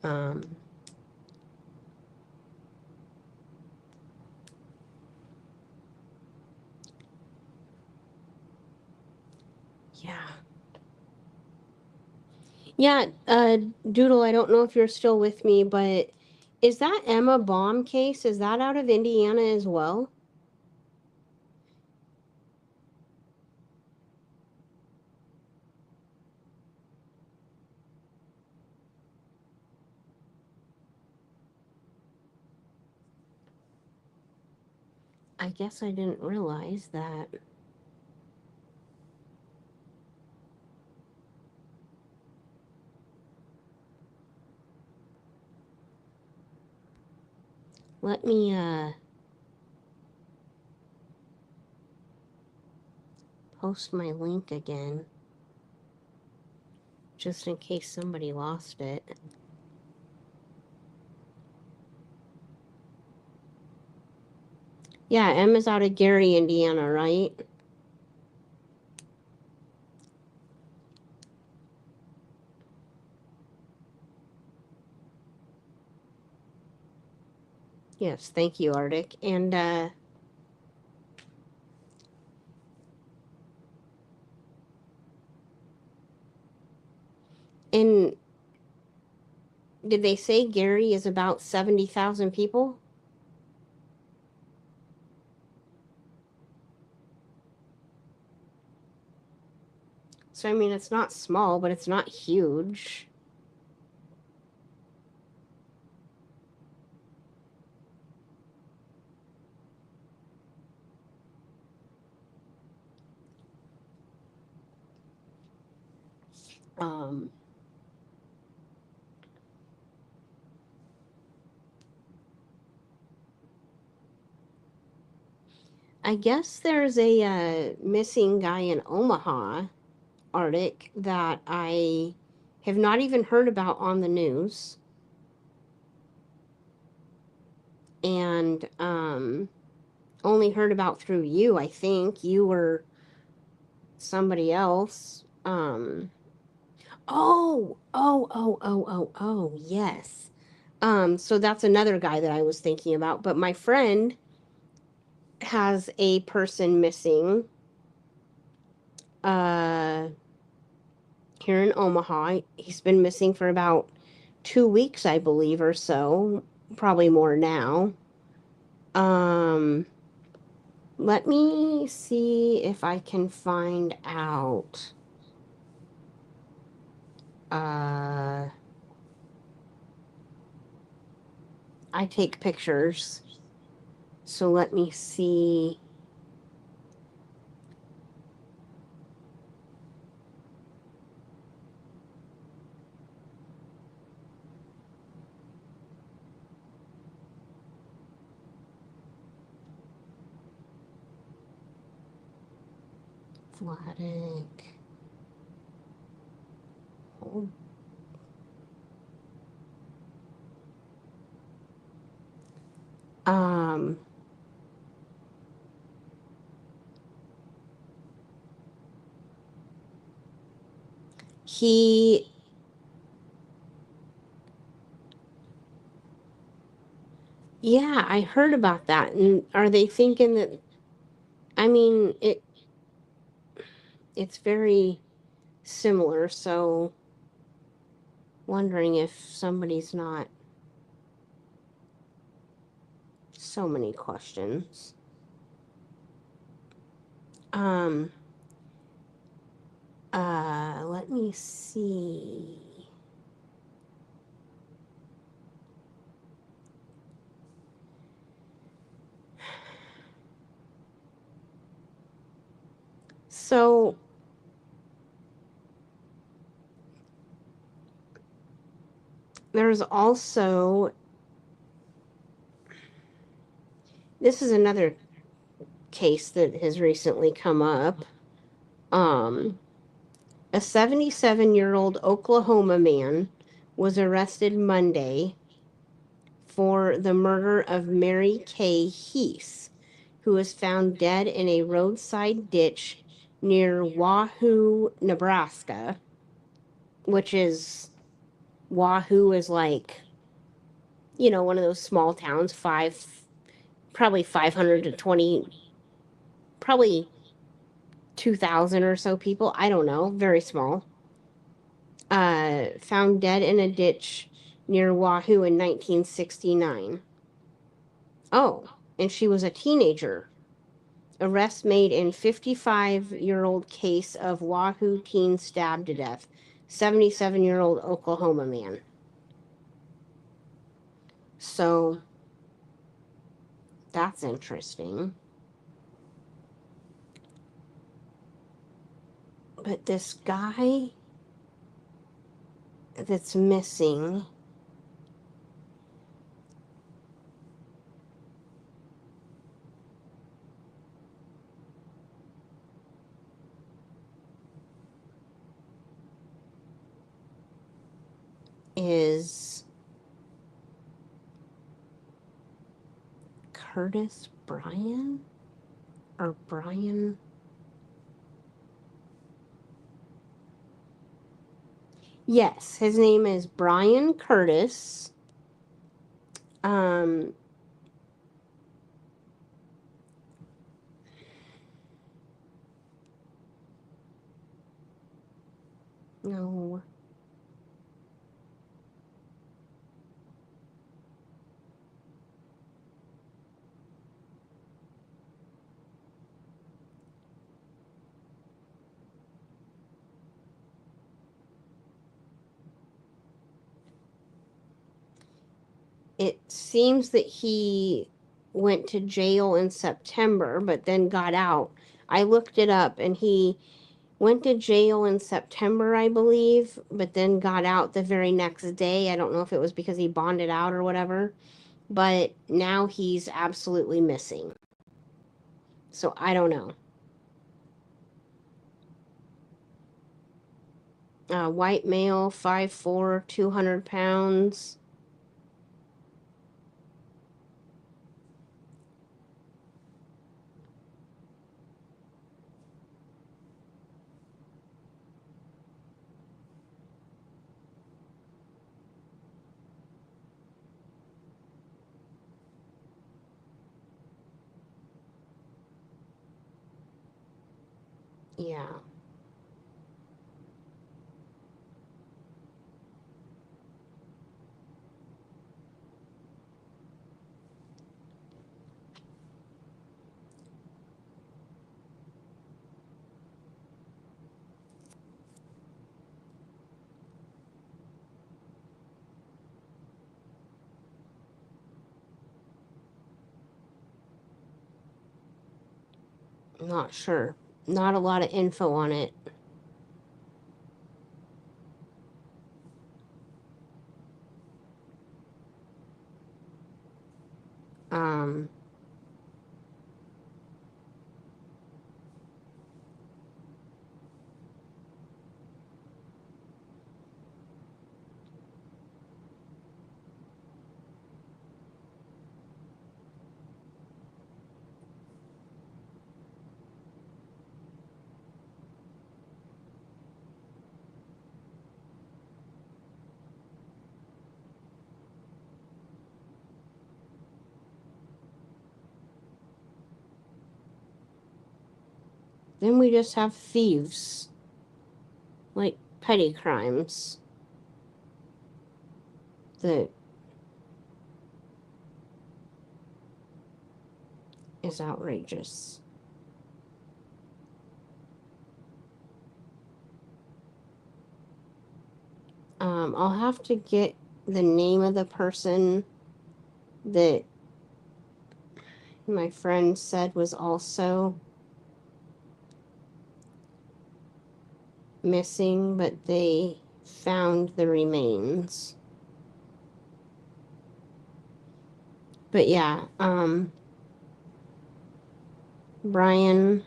Um, yeah. Yeah, Doodle, I don't know if you're still with me, but is that Emma Baum case? Is that out of Indiana as well? I guess I didn't realize that. Let me post my link again, just in case somebody lost it. Yeah, Emma's out of Gary, Indiana, right? Yes, thank you, Arctic. And did they say Gary is about 70,000 people? So I mean, it's not small, but it's not huge. Um, I guess there's a missing guy in Omaha, Arctic, that I have not even heard about on the news. And only heard about through you, I think. You were somebody else. Yes. So that's another guy that I was thinking about. But my friend has a person missing uh, here in Omaha. He's been missing for about 2 weeks, I believe, or so. Probably more now. Um, Let me see if I can find out. Uh, I take pictures. So let me see. Vladik. Oh. he Yeah, I heard about that. And are they thinking that, I mean, it's very similar, so wondering if somebody's not, so many questions. Um let me see. So there's also, this is another case that has recently come up. A 77-year-old Oklahoma man was arrested Monday for the murder of Mary Kay Heath, who was found dead in a roadside ditch near Wahoo, Nebraska, which is, Wahoo is like, one of those small towns, probably 500 to 20, probably 2,000 or so people. I don't know, very small. Found dead in a ditch near Wahoo in 1969. Oh, and she was a teenager. Arrest made in 55-year-old case of Wahoo teen stabbed to death. 77-year-old Oklahoma man. So that's interesting. But this guy that's missing is Curtis Bryan or Brian. Yes, his name is Brian Curtis. Um, no. It seems that he went to jail in September, but then got out. I looked it up, and he went to jail in September, I believe, but then got out the very next day. I don't know if it was because he bonded out or whatever, but now he's absolutely missing. So I don't know. White male, 5'4", 200 pounds. Yeah. Not sure. Not a lot of info on it. Um, Then we just have thieves. Like petty crimes. That is outrageous. I'll have to get the name of the person that my friend said was also missing, but they found the remains. But yeah, Brian.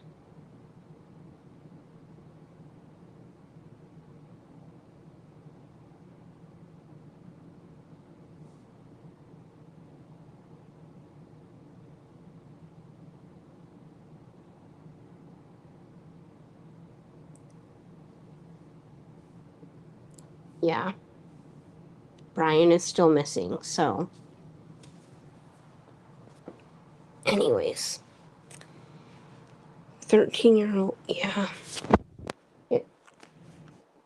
Yeah, Brian is still missing. So, anyways, 13-year-old. Yeah. It,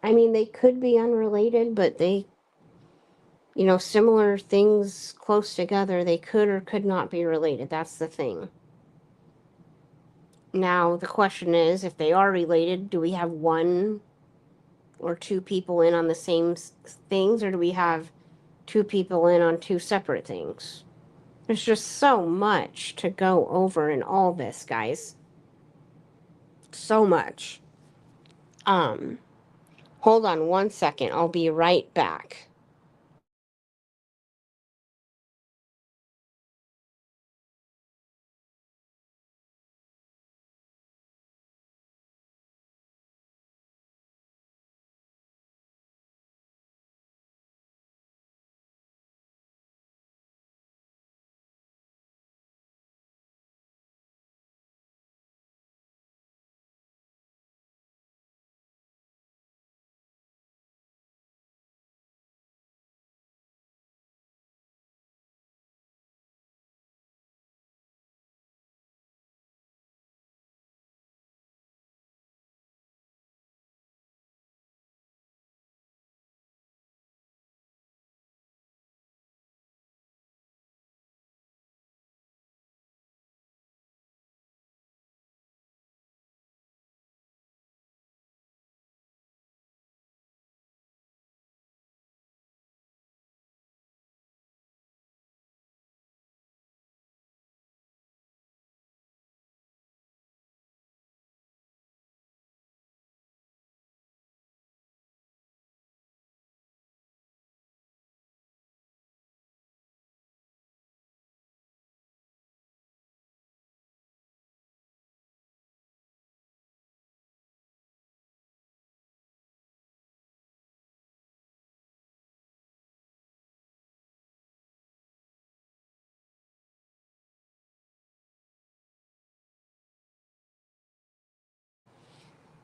I mean, they could be unrelated, but they, similar things close together, they could or could not be related. That's the thing. Now, the question is, if they are related, do we have one or two people in on the same things, or do we have two people in on two separate things? There's just so much to go over in all this, guys. So much. Hold on one second. I'll be right back.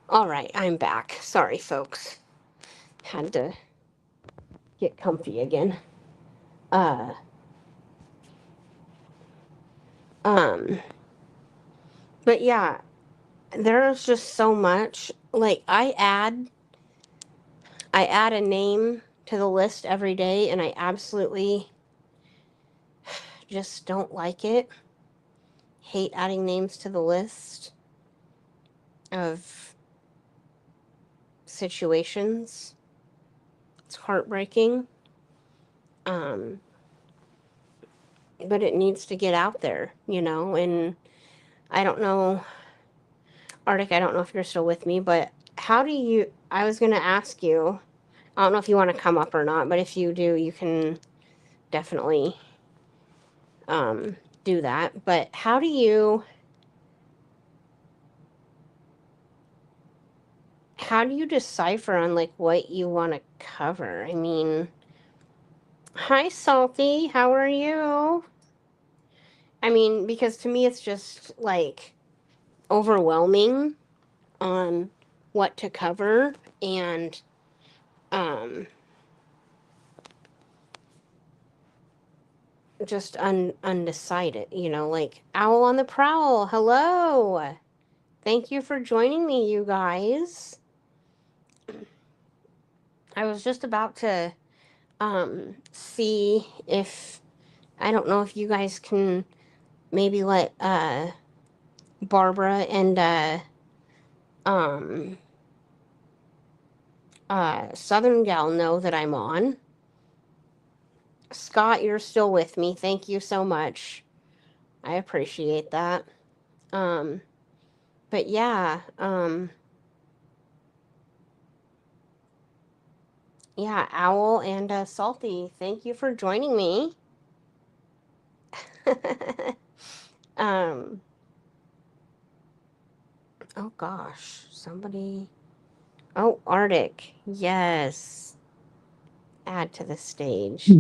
All right, I'm back. Sorry, folks. Had to get comfy again. Uh, um, but yeah, there's just so much. Like I add a name to the list every day, and I absolutely just don't like it. Hate adding names to the list of situations. It's heartbreaking. Um, but it needs to get out there, and I don't know, Arctic, I don't know if you're still with me, but I was going to ask you, I don't know if you want to come up or not, but if you do, you can definitely do that. But how do you decipher on like what you want to cover? I mean, hi Salty, how are you? I mean, because to me it's just like overwhelming on what to cover, and um just undecided, like Owl on the Prowl, hello. Thank you for joining me, you guys. I was just about to see if I don't know if you guys can maybe let Barbara and um Southern Gal know that I'm on. Scott, you're still with me. Thank you so much. I appreciate that. Um but yeah, yeah, Owl and Salty, thank you for joining me. um oh gosh, somebody. Oh, Arctic. Yes. Add to the stage.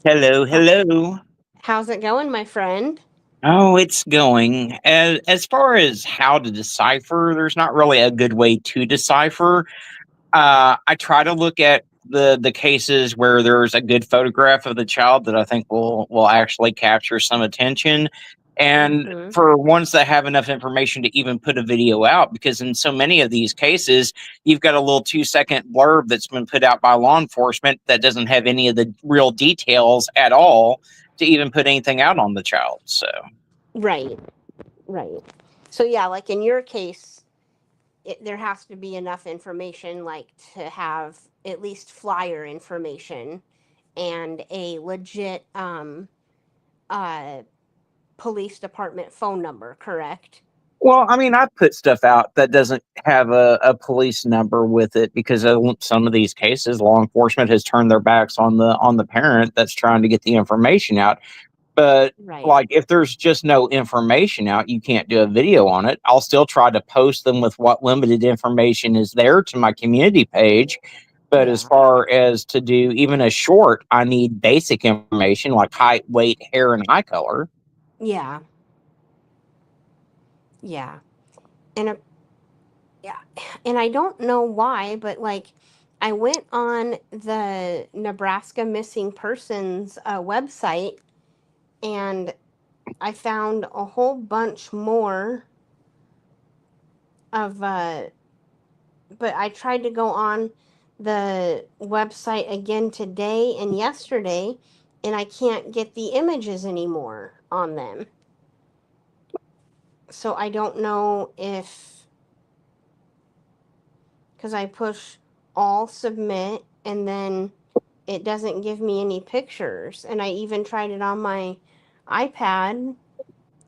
Hello, How, hello. how's it going, my friend? Oh, it's going. As far as how to decipher, there's not really a good way to decipher. I try to look at the cases where there's a good photograph of the child that I think will actually capture some attention, and Mm-hmm. for ones that have enough information to even put a video out, because in so many of these cases, you've got a little 2-second blurb that's been put out by law enforcement that doesn't have any of the real details at all to even put anything out on the child. So Right, right. So yeah, like in your case, there has to be enough information, like to have at least flyer information and a legit uh police department phone number, correct? well, I mean, I put stuff out that doesn't have a police number with it because some of these cases, law enforcement has turned their backs on the parent that's trying to get the information out. But Right. like, if there's just no information out, you can't do a video on it. I'll still try to post them with what limited information is there to my community page. But as Yeah. far as to do even a short, I need basic information like height, weight, hair, and eye color. Yeah. Yeah. And yeah, and I don't know why, but like I went on the Nebraska Missing Persons website and I found a whole bunch more of but I tried to go on the website again today and yesterday and I can't get the images anymore on them. So I don't know if because I push all submit and then it doesn't give me any pictures. And I even tried it on my iPad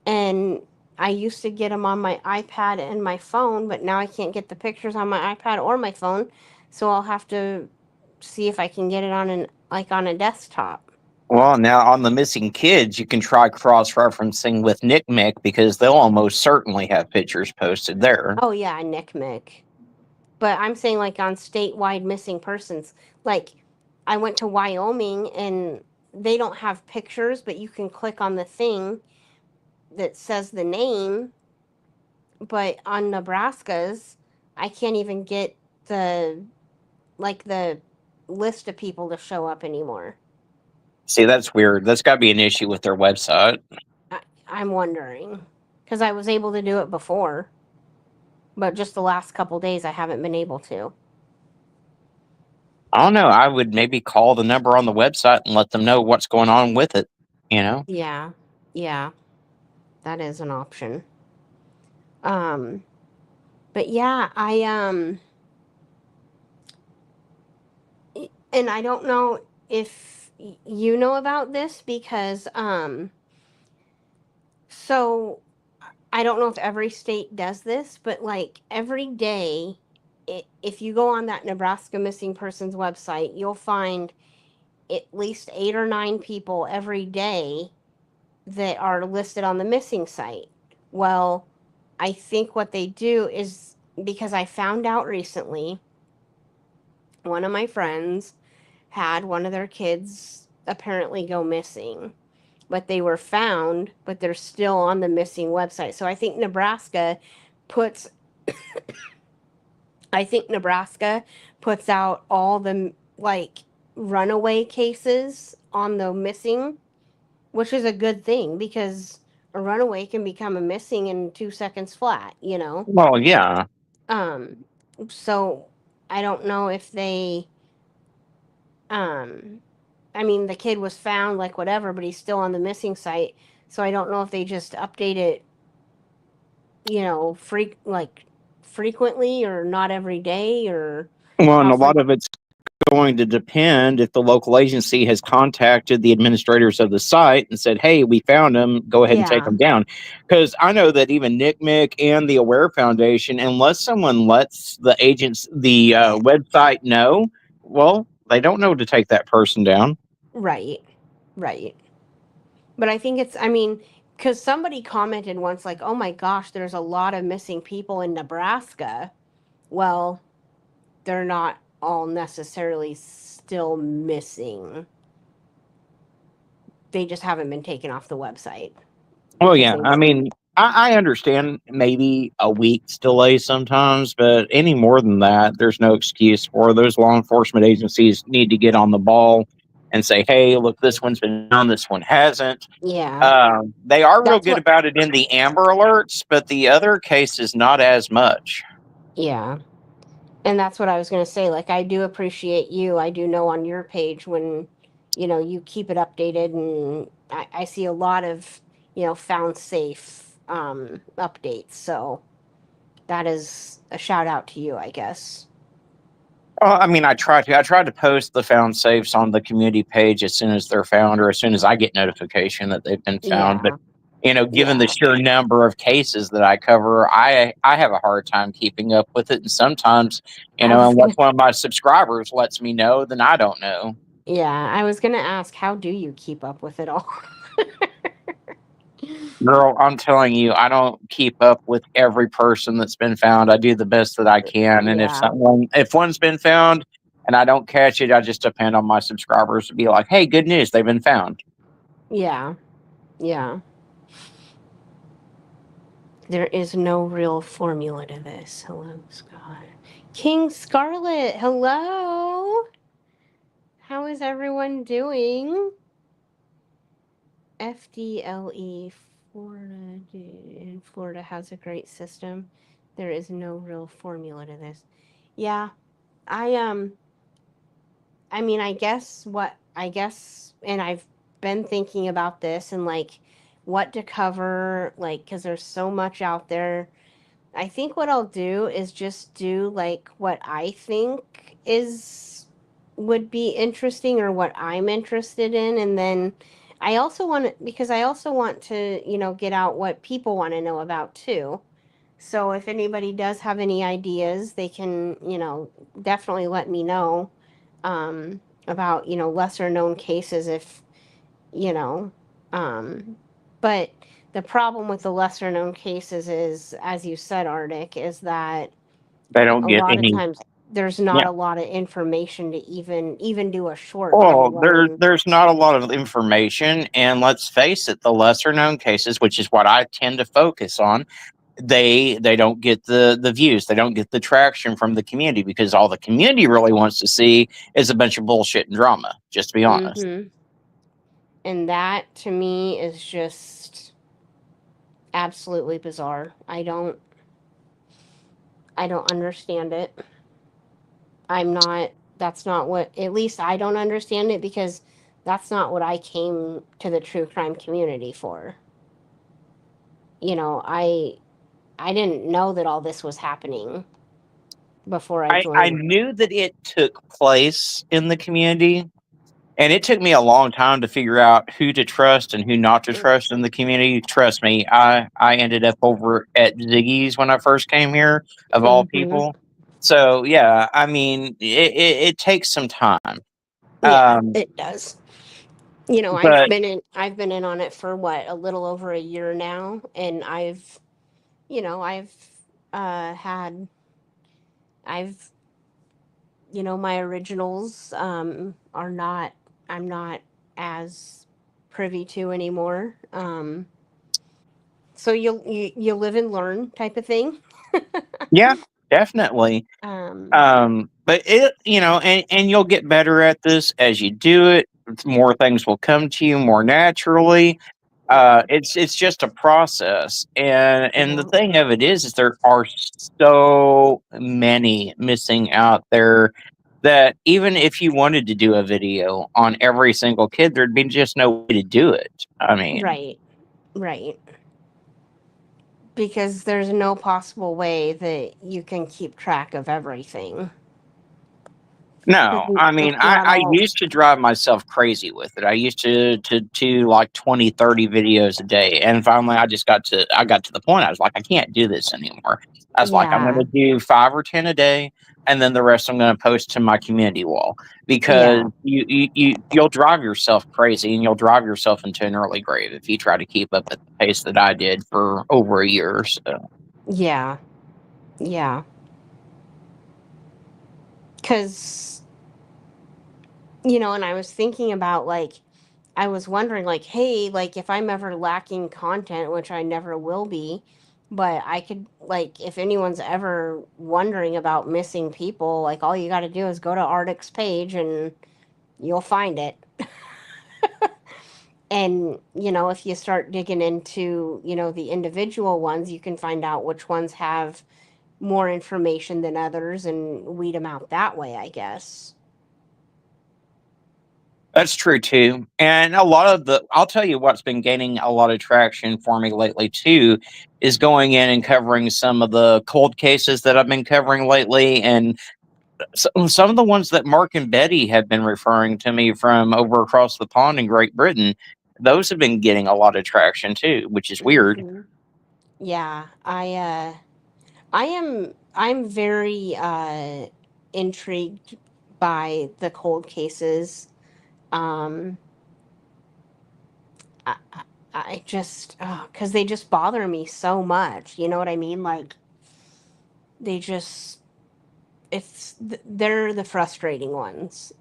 and I used to get them on my iPad and my phone, but now I can't get the pictures on my iPad or my phone. So I'll have to see if I can get it on on a desktop. Well, now on the missing kids, you can try cross referencing with NCMEC because they'll almost certainly have pictures posted there. Oh yeah, NCMEC. But I'm saying like on statewide missing persons. Like I went to Wyoming and they don't have pictures, but you can click on the thing that says the name. But on Nebraska's, I can't even get the the list of people to show up anymore. See, that's weird. That's got to be an issue with their website. I'm wondering because I was able to do it before, but just the last couple days I haven't been able to. I don't know. I would maybe call the number on the website and let them know what's going on with it. You know? Yeah, yeah, that is an option. Um, but yeah, and I don't know if you know about this because so I don't know if every state does this, but like every day, if you go on that Nebraska Missing Persons website, you'll find at least 8 or 9 people every day that are listed on the missing site. Well, I think what they do is because I found out recently, one of my friends had one of their kids apparently go missing, but they were found, but they're still on the missing website. So puts I think Nebraska puts out all the like runaway cases on the missing, which is a good thing because a runaway can become a missing in 2 seconds flat, you know? Well, yeah. So I don't know if they, I mean, the kid was found, like, whatever, but he's still on the missing site. So I don't know if they just update it, you know, frequently or not every day or Well, and how a lot frequent. of it's going to depend if the local agency has contacted the administrators of the site and said, "Hey, we found them. Go ahead and take Yeah, them down." Because I know that even NCMEC and the Aware Foundation, unless someone lets the website know, well, they don't know to take that person down. right, right. But I think I mean, because somebody commented once, like, oh my gosh, there's a lot of missing people in Nebraska. Well, they're not all necessarily still missing. They just haven't been taken off the website. Well, Because yeah. they I mean, I understand maybe a week's delay sometimes, but any more than that, there's no excuse for those law enforcement agencies need to get on the ball and say, "Hey, look, this one's been done, this one hasn't." Yeah, They are real that's good what. about it in the Amber Alerts, but the other cases not as much. Yeah, and that's what I was going to say. Like, I do appreciate you. I do know on your page when, you know, you keep it updated, and I see a lot of, you know, found safe updates. So that is a shout out to you, I guess. I mean, I try to. I try to post the found safes on the community page as soon as they're found, or as soon as I get notification that they've been found. But Yeah, given the yeah. sheer number of cases that I cover, I have a hard time keeping up with it. And sometimes, I was unless gonna, one of my subscribers lets me know, then I don't know. yeah, I was gonna ask, how do you keep up with it all? Girl, I'm telling you, I don't keep up with every person that's been found. I do the best that I can, and Yeah, if one's been found and I don't catch it, I just depend on my subscribers to be like, "Hey, good news, they've been found." yeah, yeah. There is no real formula to this. Hello, Scott. King Scarlet, hello. How is everyone doing? FDLE Florida in Florida has a great system. There is no real formula to this. Yeah, I I mean, I guess, and I've been thinking about this and like what to cover, like, because there's so much out there. I think what I'll do is just do like what I think would be interesting or what I'm interested in. And then I also because I also want to, you know, get out what people want to know about too. So if anybody does have any ideas, they can, you know, definitely let me know about, you know, lesser known cases if, you know, but the problem with the lesser known cases is, as you said, Arctic, is that They don't a get lot of any. times there's not Yeah. a lot of information to even do a short, let Well, alone. there's not a lot of information, and let's face it, the lesser known cases, which is what I tend to focus on, they don't get the views, they don't get the traction from the community because all the community really wants to see is a bunch of bullshit and drama. Just to be honest. Mm-hmm. And that to me is just absolutely bizarre. I don't understand it. I'm not, that's not what, at least I don't understand it because that's not what I came to the true crime community for. You know, I didn't know that all this was happening before I I joined. knew that it took place in the community, and it took me a long time to figure out who to trust and who not to trust in the community. Trust me, I ended up over at Ziggy's when I first came here, of all Mm-hmm. people. So yeah, I mean, it takes some time. Yeah, Um, it does. You know, but I've been in on it for what, a little over a year now, and you know, had I've you know, my originals are not, I'm not as privy to anymore. So you live and learn type of thing. yeah, definitely. um But and you'll get better at this as you do it. More things will come to you more naturally. It's just a process, and the Yeah. thing of it is there are so many missing out there that even if you wanted to do a video on every single kid, there'd be just no way to do it. I mean, Right. Right. Because there's no possible way that you can keep track of everything. no, I mean, It's not I all. used to drive myself crazy with it. I used to like 20, 30 videos a day. And finally I got to the point I was like, I can't do this anymore. I was like, I'm Yeah. gonna do 5 or 10 a day, and then the rest I'm gonna post to my community wall because Yeah. you'll drive yourself crazy and you'll drive yourself into an early grave if you try to keep up at the pace that I did for over a year or so. Yeah. Yeah. Because, and I was thinking about like, I was wondering, like, hey, like, if I'm ever lacking content, which I never will be, but I could, like, if anyone's ever wondering about missing people, like, all you got to do is go to Arctic's page and you'll find it. And, if you start digging into, the individual ones, you can find out which ones have more information than others and weed them out that way, I guess. That's true too. And a lot of I'll tell you what's been gaining a lot of traction for me lately too is going in and covering some of the cold cases that I've been covering lately. And some of the ones that Mark and Betty have been referring to me from over across the pond in Great Britain, those have been getting a lot of traction too, which is weird. Hmm. Yeah, I'm very intrigued by the cold cases. Um, I just because they just bother me so much. You know what I mean? Like they just they're the frustrating ones.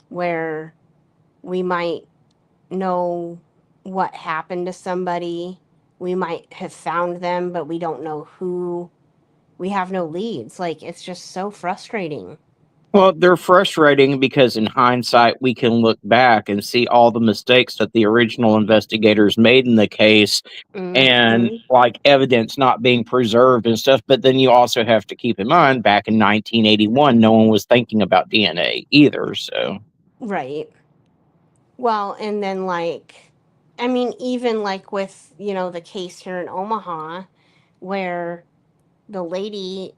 Where we might know what happened to somebody. We might have found them, but we don't know who. We have no leads. Like it's just so frustrating. Well, they're frustrating because in hindsight, we can look back and see all the mistakes that the original investigators made in the case and Hmm. like evidence not being preserved and stuff. But then you also have to keep in mind back in 1981, no one was thinking about DNA either. So, Right. Well, and then like, I mean, even like with, the case here in Omaha, where the lady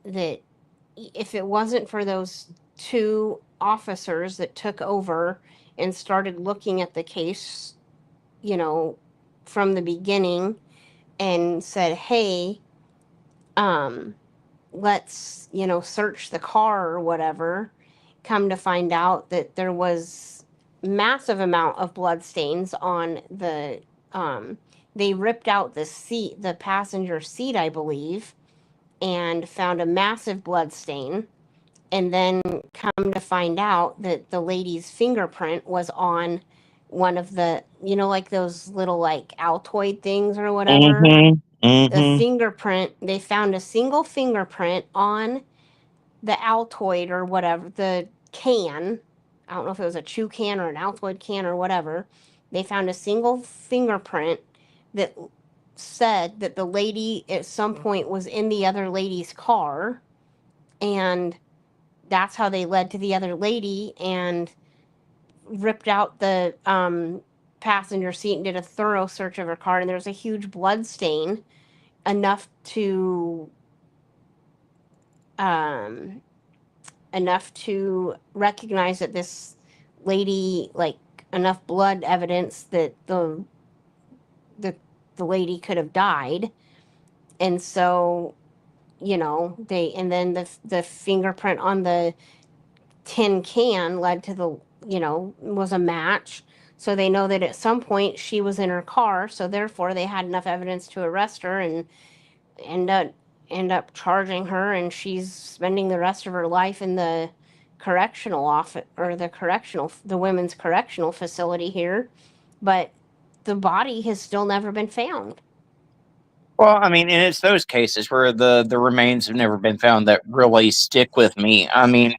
that, if it wasn't for those two officers that took over and started looking at the case, you know, from the beginning and said, hey, um, let's, search the car or whatever, come to find out that there was massive amount of blood stains on the they ripped out the seat, the passenger seat, I believe, and found a massive blood stain, and then come to find out that the lady's fingerprint was on one of the, like those little like Altoid things or whatever. mm-hmm, The mm-hmm. fingerprint, they found a single fingerprint on the Altoid or whatever, the can. I don't know if it was a chew can or an Altoid can or whatever. They found a single fingerprint that said that the lady at some point was in the other lady's car, and that's how they led to the other lady and ripped out the passenger seat and did a thorough search of her car, and there was a huge blood stain enough to um, recognize that this lady, like enough blood evidence that the the lady could have died. And so, they, and then the fingerprint on the tin can led to the, was a match. So they know that at some point she was in her car, so therefore they had enough evidence to arrest her and end up end up charging her, and she's spending the rest of her life in the correctional office, or the women's correctional facility here, but the body has still never been found. Well, I mean, and it's those cases where the remains have never been found that really stick with me. I mean,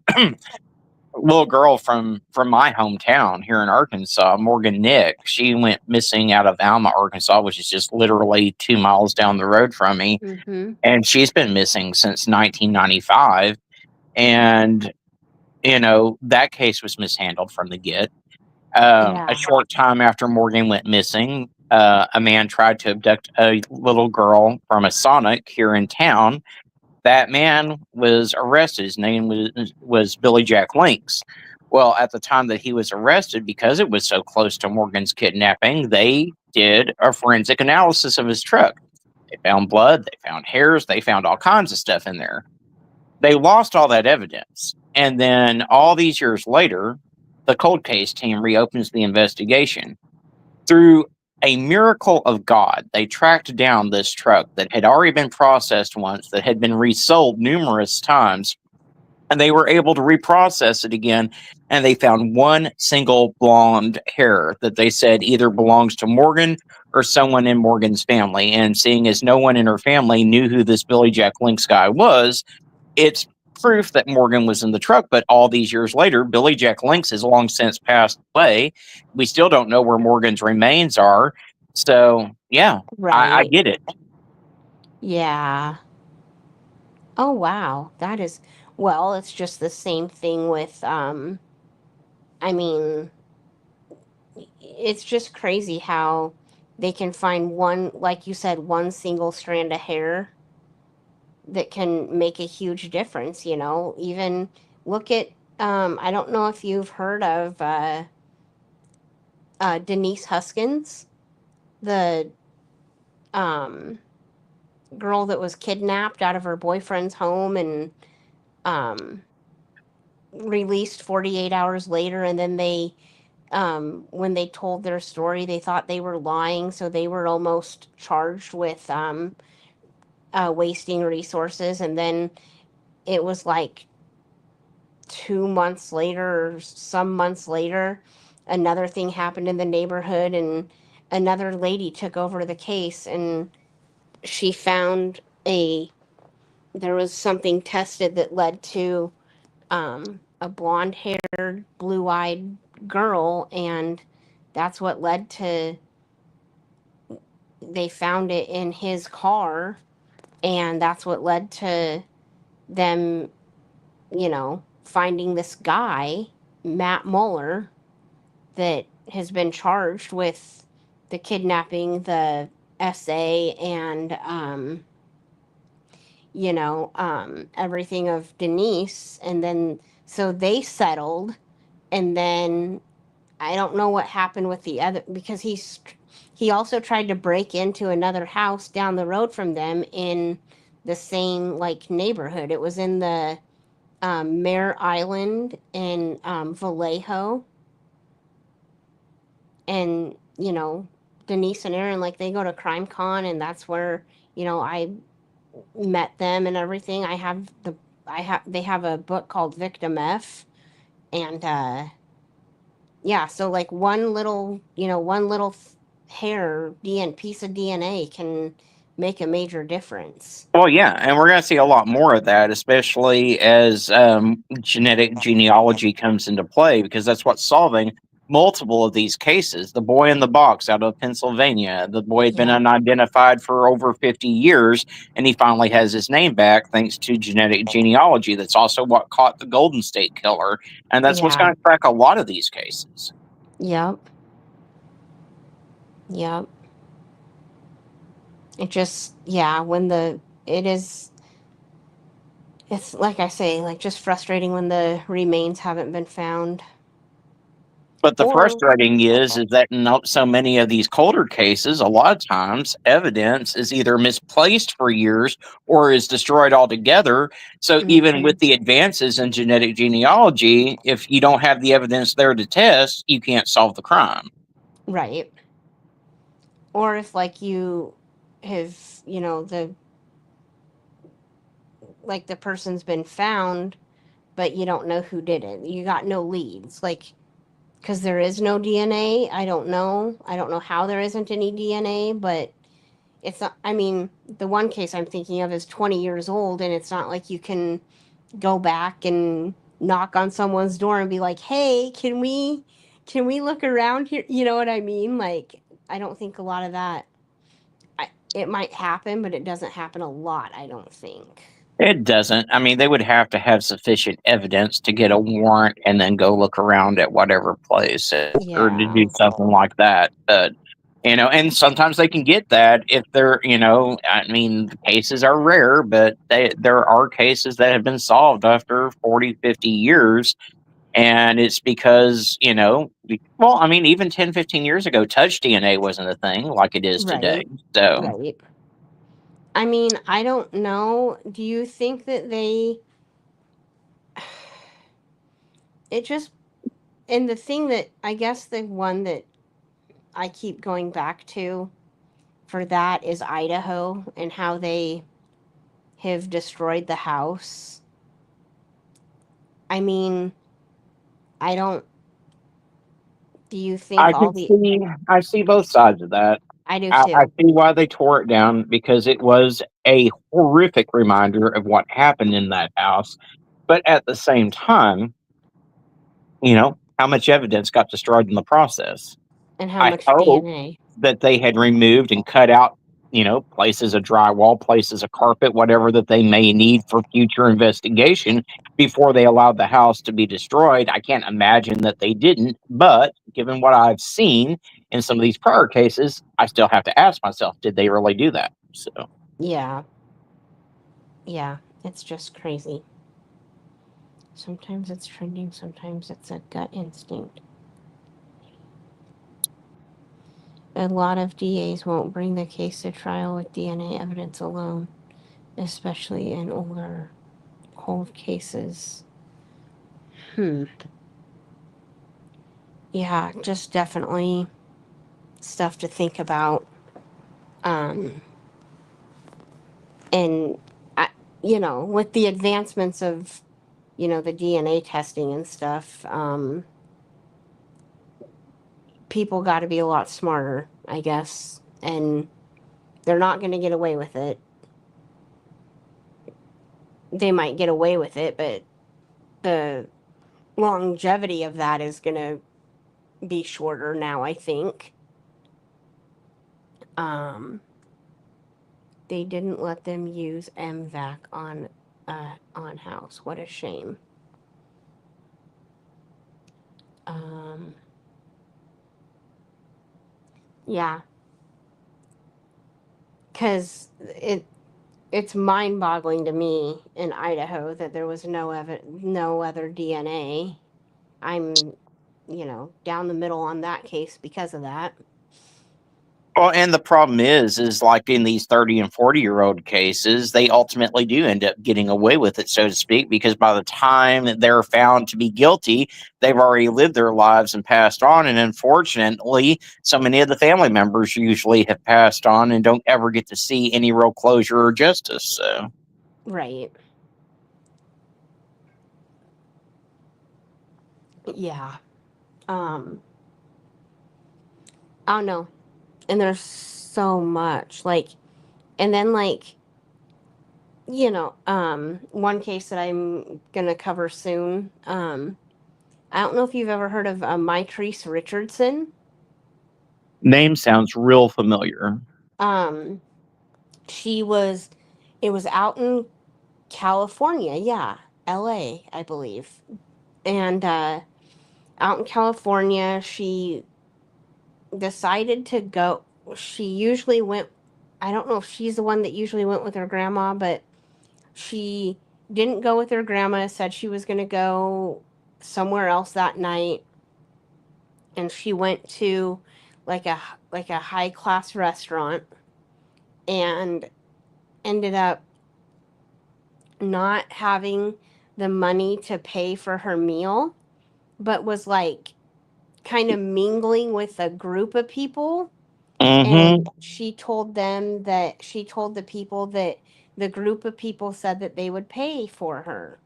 little girl from my hometown here in Arkansas, Morgan Nick. She went missing out of Alma, Arkansas, which is just literally 2 miles down the road from me, Mm-hmm. and she's been missing since 1995. And that case was mishandled from the get. A Yeah. short time after Morgan went missing, a man tried to abduct a little girl from a Sonic here in town. That man was arrested. His name was Billy Jack Links. Well, at the time that he was arrested, because it was so close to Morgan's kidnapping, they did a forensic analysis of his truck. They found blood, they found hairs, they found all kinds of stuff in there. They lost all that evidence. And then all these years later, the cold case team reopens the investigation. Through a miracle of God, they tracked down this truck that had already been processed once, that had been resold numerous times, and they were able to reprocess it again. And they found one single blonde hair that they said either belongs to Morgan or someone in Morgan's family. And seeing as no one in her family knew who this Billy Jack Links guy was, it's proof that Morgan was in the truck. But all these years later, Billy Jack Links has long since passed away. We still don't know where Morgan's remains are. So, yeah, I Right. get it. Yeah. Oh, wow. That is, well, it's just the same thing with, I mean, it's just crazy how they can find one, like you said, one single strand of hair that can make a huge difference, Even look at, I don't know if you've heard of Denise Huskins, the um, girl that was kidnapped out of her boyfriend's home and um, released 48 hours later. And then when they told their story, they thought they were lying. So they were almost charged with wasting resources. And then it was like 2 months later or some months later, another thing happened in the neighborhood and another lady took over the case and she found there was something tested that led to a blonde haired, blue eyed girl, and that's what led to they found it in his car, and that's what led to them, finding this guy, Matt Mueller, that has been charged with the kidnapping, the SA, and everything of Denise. And then, so they settled. And then I don't know what happened with the other, because he also tried to break into another house down the road from them in the same like neighborhood. It was in the Mare Island in Vallejo. And, Denise and Aaron, like, they go to Crime Con, and that's where, I met them and everything. They have a book called Victim F. And, yeah, so like one little hair piece of DNA can make a major difference. Well, yeah, and we're going to see a lot more of that, especially as genetic genealogy comes into play, because that's what's solving multiple of these cases. The boy in the box out of Pennsylvania, the boy had been Yeah. unidentified for over 50 years, and he finally has his name back thanks to genetic genealogy. That's also what caught the Golden State Killer, and that's what's Yeah. going to crack a lot of these cases. Yep. Yep. It just, yeah, it's like I say, like just frustrating when the remains haven't been found. But the Or, frustrating is that in so many of these colder cases, a lot of times evidence is either misplaced for years or is destroyed altogether. So even with the advances in genetic genealogy, if you don't have the evidence there to test, you can't solve the crime. right. Or if like you have, the person's been found, but you don't know who did it. You got no leads. Like, because there is no DNA. I don't know. I don't know how there isn't any DNA, but it's not, I mean, the one case I'm thinking of is 20 years old, and it's not like you can go back and knock on someone's door and be like, "Hey, can we look around here?" You know what I mean? Like, I don't think a lot of that. It might happen, but it doesn't happen a lot, I don't think. It doesn't. I mean, they would have to have sufficient evidence to get a warrant and then go look around at whatever place or to Yeah. do something like that. But, and sometimes they can get that if they're, I mean, the cases are rare, but there are cases that have been solved after 40, 50 years. And it's because, well, I mean, even 10, 15 years ago, touch DNA wasn't a thing like it is today. Right. So, Right. I mean, I don't know. Do you think that it just, and the thing that I guess the one that I keep going back to for that is Idaho and how they have destroyed the house. I mean, I don't, do you think all the, I see both sides of that. I do I too. see why they tore it down because it was a horrific reminder of what happened in that house. But at the same time, how much evidence got destroyed in the process? And how I much hope DNA? that they had removed and cut out, places of drywall, places of carpet, whatever that they may need for future investigation before they allowed the house to be destroyed. I can't imagine that they didn't, but given what I've seen in some of these prior cases, I still have to ask myself, did they really do that? So, Yeah. Yeah. It's just crazy. Sometimes it's trending, sometimes it's a gut instinct. A lot of DAs won't bring the case to trial with DNA evidence alone, especially in older, cold cases. Yeah, just definitely stuff to think about. Um, and, I, with the advancements of, the DNA testing and stuff, people got to be a lot smarter, I guess. And they're not going to get away with it. They might get away with it, but the longevity of that is going to be shorter now, I think. Um, they didn't let them use MVAC on house. What a shame. Um, yeah, because it's mind-boggling to me in Idaho that there was no other DNA. I'm, down the middle on that case because of that. well, and the problem is like in these 30 and 40-year-old cases, they ultimately do end up getting away with it, so to speak, because by the time that they're found to be guilty, they've already lived their lives and passed on. And unfortunately, so many of the family members usually have passed on and don't ever get to see any real closure or justice. So, Right. Yeah. Um, I don't know. And there's so much. Like, and then, like, one case that I'm going to cover soon. I don't know if you've ever heard of Mytrice Richardson. name sounds real familiar. Um, she was, it was out in California. Yeah. LA, I believe. And out in California, she decided to go. She usually went, I don't know if she's the one that usually went with her grandma, but she didn't go with her grandma, said she was going to go somewhere else that night, and she went to like a high class restaurant and ended up not having the money to pay for her meal, but was like kind of mingling with a group of people. Mm-hmm. And she told the people that the group of people said that they would pay for her.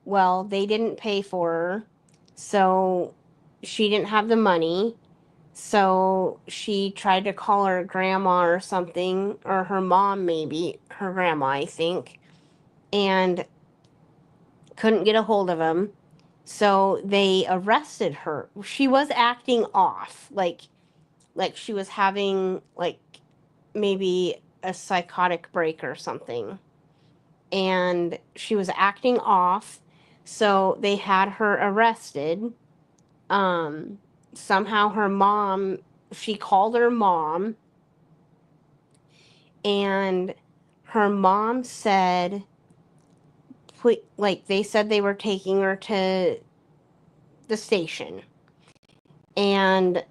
Well, they didn't pay for her, so she didn't have the money. So she tried to call her grandma or something, or her mom, maybe her grandma, I think. And couldn't get a hold of him. So they arrested her. She was acting off, like she was having like maybe a psychotic break or something. And she was acting off. So they had her arrested. Um Somehow her mom, she called her mom, and her mom said, like they said they were taking her to the station, and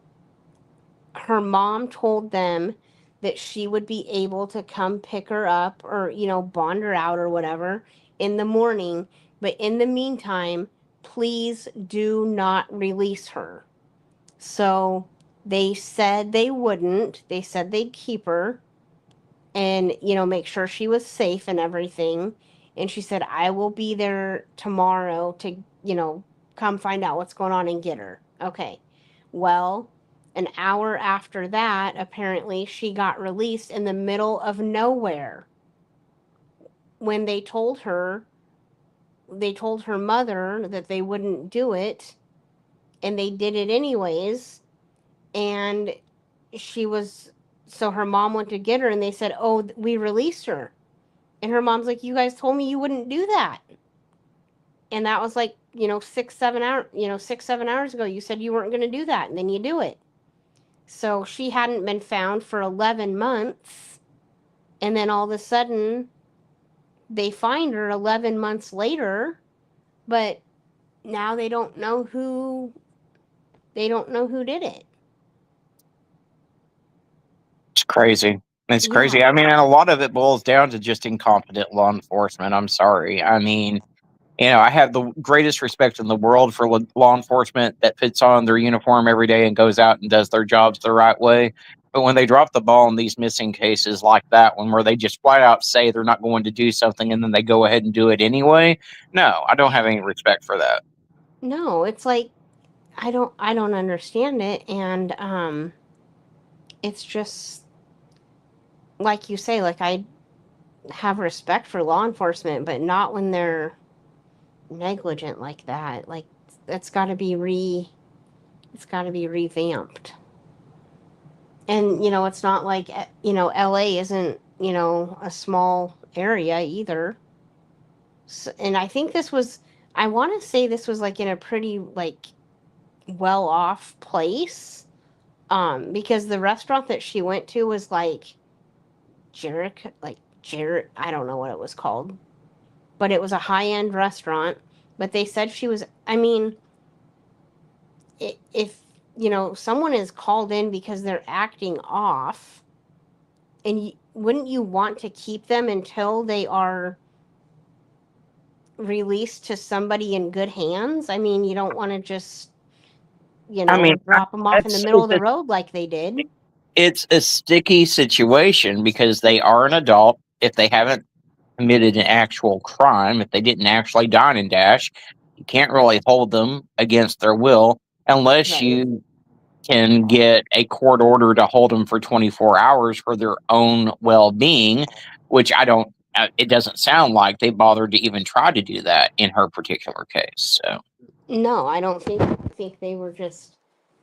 her mom told them that she would be able to come pick her up, or bond her out or whatever in the morning, but in the meantime, please do not release her. So they said they wouldn't. They said they'd keep her and make sure she was safe and everything. And she said, I will be there tomorrow to come find out what's going on and get her. Okay. Well, an hour after that, apparently she got released in the middle of nowhere. When they told her mother that they wouldn't do it, and they did it anyways. And she was so her mom went to get her, and they said, oh, we released her. And her mom's like, you guys told me you wouldn't do that. And that was like, 6-7 hours ago. You said you weren't going to do that, and then you do it. So she hadn't been found for 11 months. And then all of a sudden, they find her 11 months later. But now they don't know who did it. It's crazy. It's crazy. Yeah. I mean, and a lot of it boils down to just incompetent law enforcement. I'm sorry. I mean, I have the greatest respect in the world for law enforcement that puts on their uniform every day and goes out and does their jobs the right way. But when they drop the ball in these missing cases like that one, where they just flat out say they're not going to do something and then they go ahead and do it anyway, no, I don't have any respect for that. No, it's like I don't understand it. And it's just like you say, like I have respect for law enforcement, but not when they're negligent like that. Like it's got to be revamped. And it's not like LA isn't a small area either. So, and I think I want to say this was like in a pretty like well off place, because the restaurant that she went to was like Jared, I don't know what it was called, but it was a high end restaurant. But they said she was, I mean, if someone is called in because they're acting off, and wouldn't you want to keep them until they are released to somebody in good hands? I mean, you don't want to just I mean, drop them off in the middle of the road like they did. it's a sticky situation because they are an adult. If they haven't committed an actual crime, if they didn't actually dine and dash, you can't really hold them against their will unless Right. you can get a court order to hold them for 24 hours for their own well-being, which it doesn't sound like they bothered to even try to do that in her particular case. So No, I don't think. I think they were just.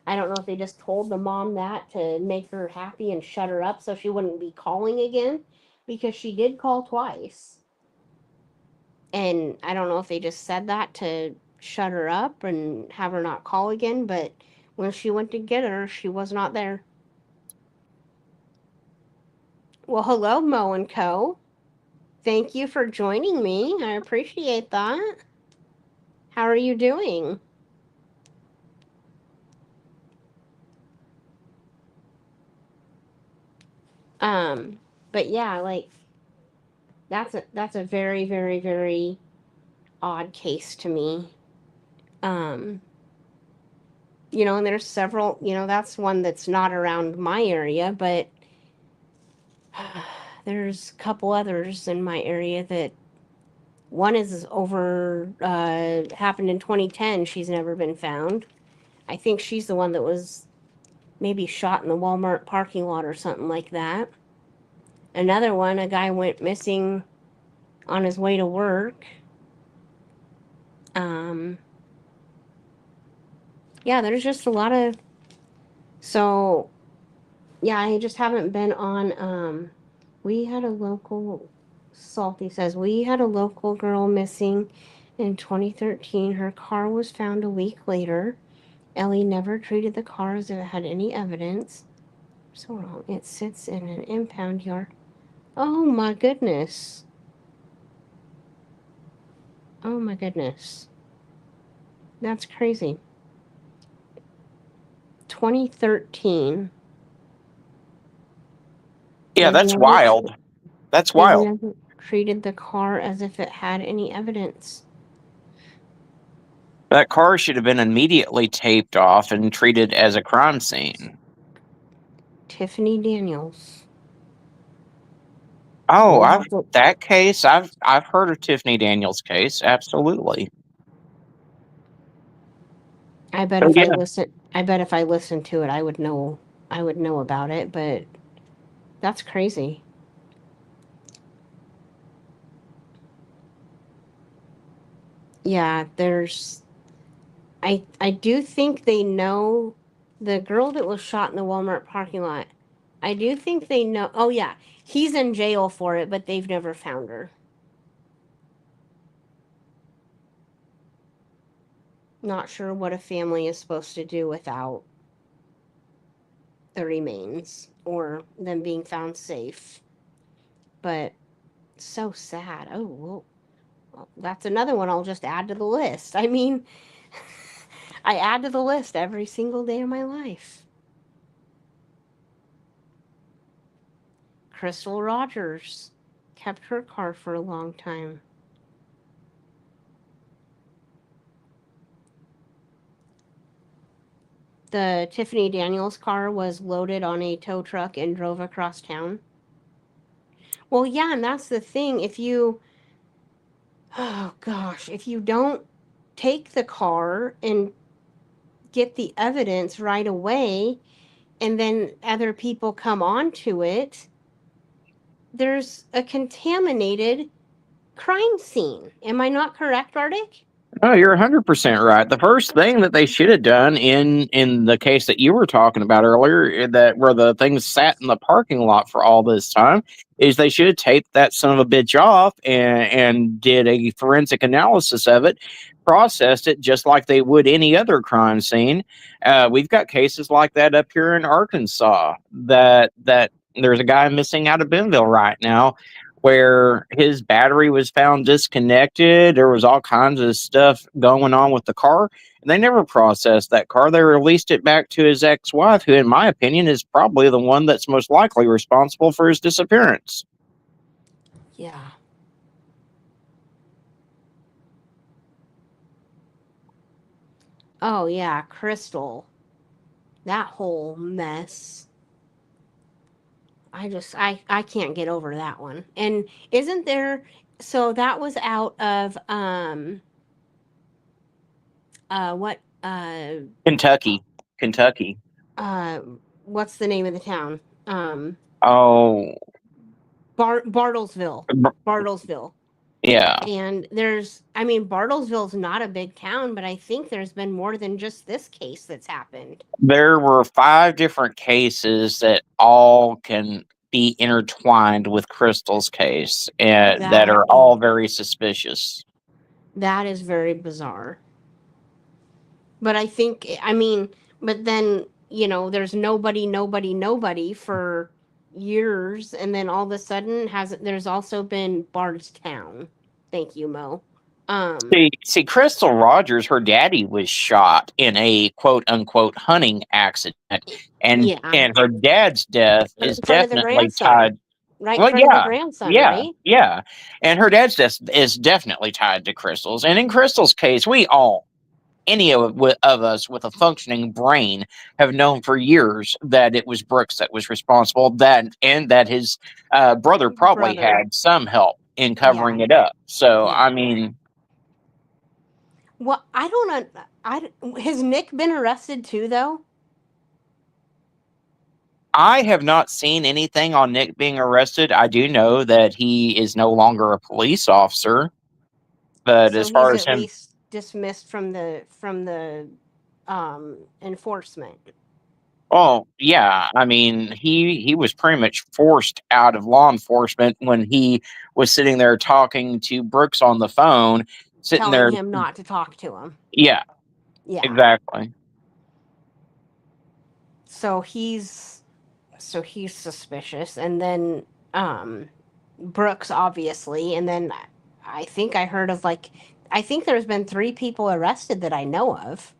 I don't know if they just told the mom that to make her happy and shut her up so she wouldn't be calling again, because she did call twice. And I don't know if they just said that to shut her up and have her not call again, but when she went to get her, she was not there. Well, hello, Mo and Co. Thank you for joining me. I appreciate that. How are you doing? But yeah, like that's a very, very, very odd case to me. Um, and there's several, that's one that's not around my area, but there's a couple others in my area that one is over, happened in 2010. She's never been found. I think she's the one that was maybe shot in the Walmart parking lot or something like that. Another one, a guy went missing on his way to work. Yeah, there's just a lot of. So, yeah, I just haven't been on. We had a local. Salty says we had a local girl missing in 2013. Her car was found a week later. Ellie never treated the car as if it had any evidence. So wrong. It sits in an impound yard. Oh my goodness. Oh my goodness. That's crazy. 2013. Yeah, They've that's never, wild. That's they've wild. never treated the car as if it had any evidence. That car should have been immediately taped off and treated as a crime scene. Tiffany Daniels. Oh, We'll have to, that case. I've heard of Tiffany Daniels' case. Absolutely. I bet Oh if I yeah. listen I bet if I listened to it I would know about it, but that's crazy. Yeah, I do think they know the girl that was shot in the Walmart parking lot. I do think they know. Oh yeah, he's in jail for it, but they've never found her. Not sure what a family is supposed to do without the remains or them being found safe. But so sad. Oh, well, that's another one I'll just add to the list. I mean, I add to the list every single day of my life. Crystal Rogers kept her car for a long time. The Tiffany Daniels car was loaded on a tow truck and drove across town. Well, yeah, and that's the thing. Oh gosh, if you don't take the car and get the evidence right away, and then other people come onto it, there's a contaminated crime scene. Am I not correct, Arctic? Oh, you're 100% right. The first thing that they should have done in the case that you were talking about earlier, that where the things sat in the parking lot for all this time, is they should have taped that son of a bitch off and did a forensic analysis of it, processed it just like they would any other crime scene. We've got cases like that up here in Arkansas. That there's a guy missing out of Bentonville right now where his battery was found disconnected. There was all kinds of stuff going on with the car. And they never processed that car. They released it back to his ex wife, who, in my opinion, is probably the one that's most likely responsible for his disappearance. Yeah. Oh, yeah, Crystal. That whole mess. I can't get over that one. And isn't there so that was out of what Kentucky. Kentucky. uh what's the name of the town? Oh, Bartlesville. Bartlesville. yeah. And Bartlesville's not a big town, but I think there's been more than just this case that's happened. There were 5 different cases that all can be intertwined with Crystal's case, and that are all very suspicious. That is very bizarre. But but then, there's nobody for years, and then all of a sudden there's also been Bardstown. Thank you, Mo. See, Crystal Rogers, her daddy was shot in a quote unquote hunting accident, and Yeah. and her dad's death is In front of the definitely grandson. tied. Right Well, in front of the yeah, grandson, yeah, right? yeah, and her dad's death is definitely tied to Crystal's. And in Crystal's case, any of us with a functioning brain, have known for years that it was Brooks that was responsible. That his brother probably had some help in covering it up. So, Yeah. I mean, Well, I don't know. Has Nick been arrested too, though? I have not seen anything on Nick being arrested. I do know that he is no longer a police officer, but So as far he's as at him, least dismissed from the enforcement. Oh, yeah. I mean, he was pretty much forced out of law enforcement when he was sitting there talking to Brooks on the phone, sitting Telling there. him not to talk to him. Yeah, Yeah. exactly. So he's suspicious, and then Brooks obviously, and then I think I heard of like I think there's been 3 people arrested that I know of.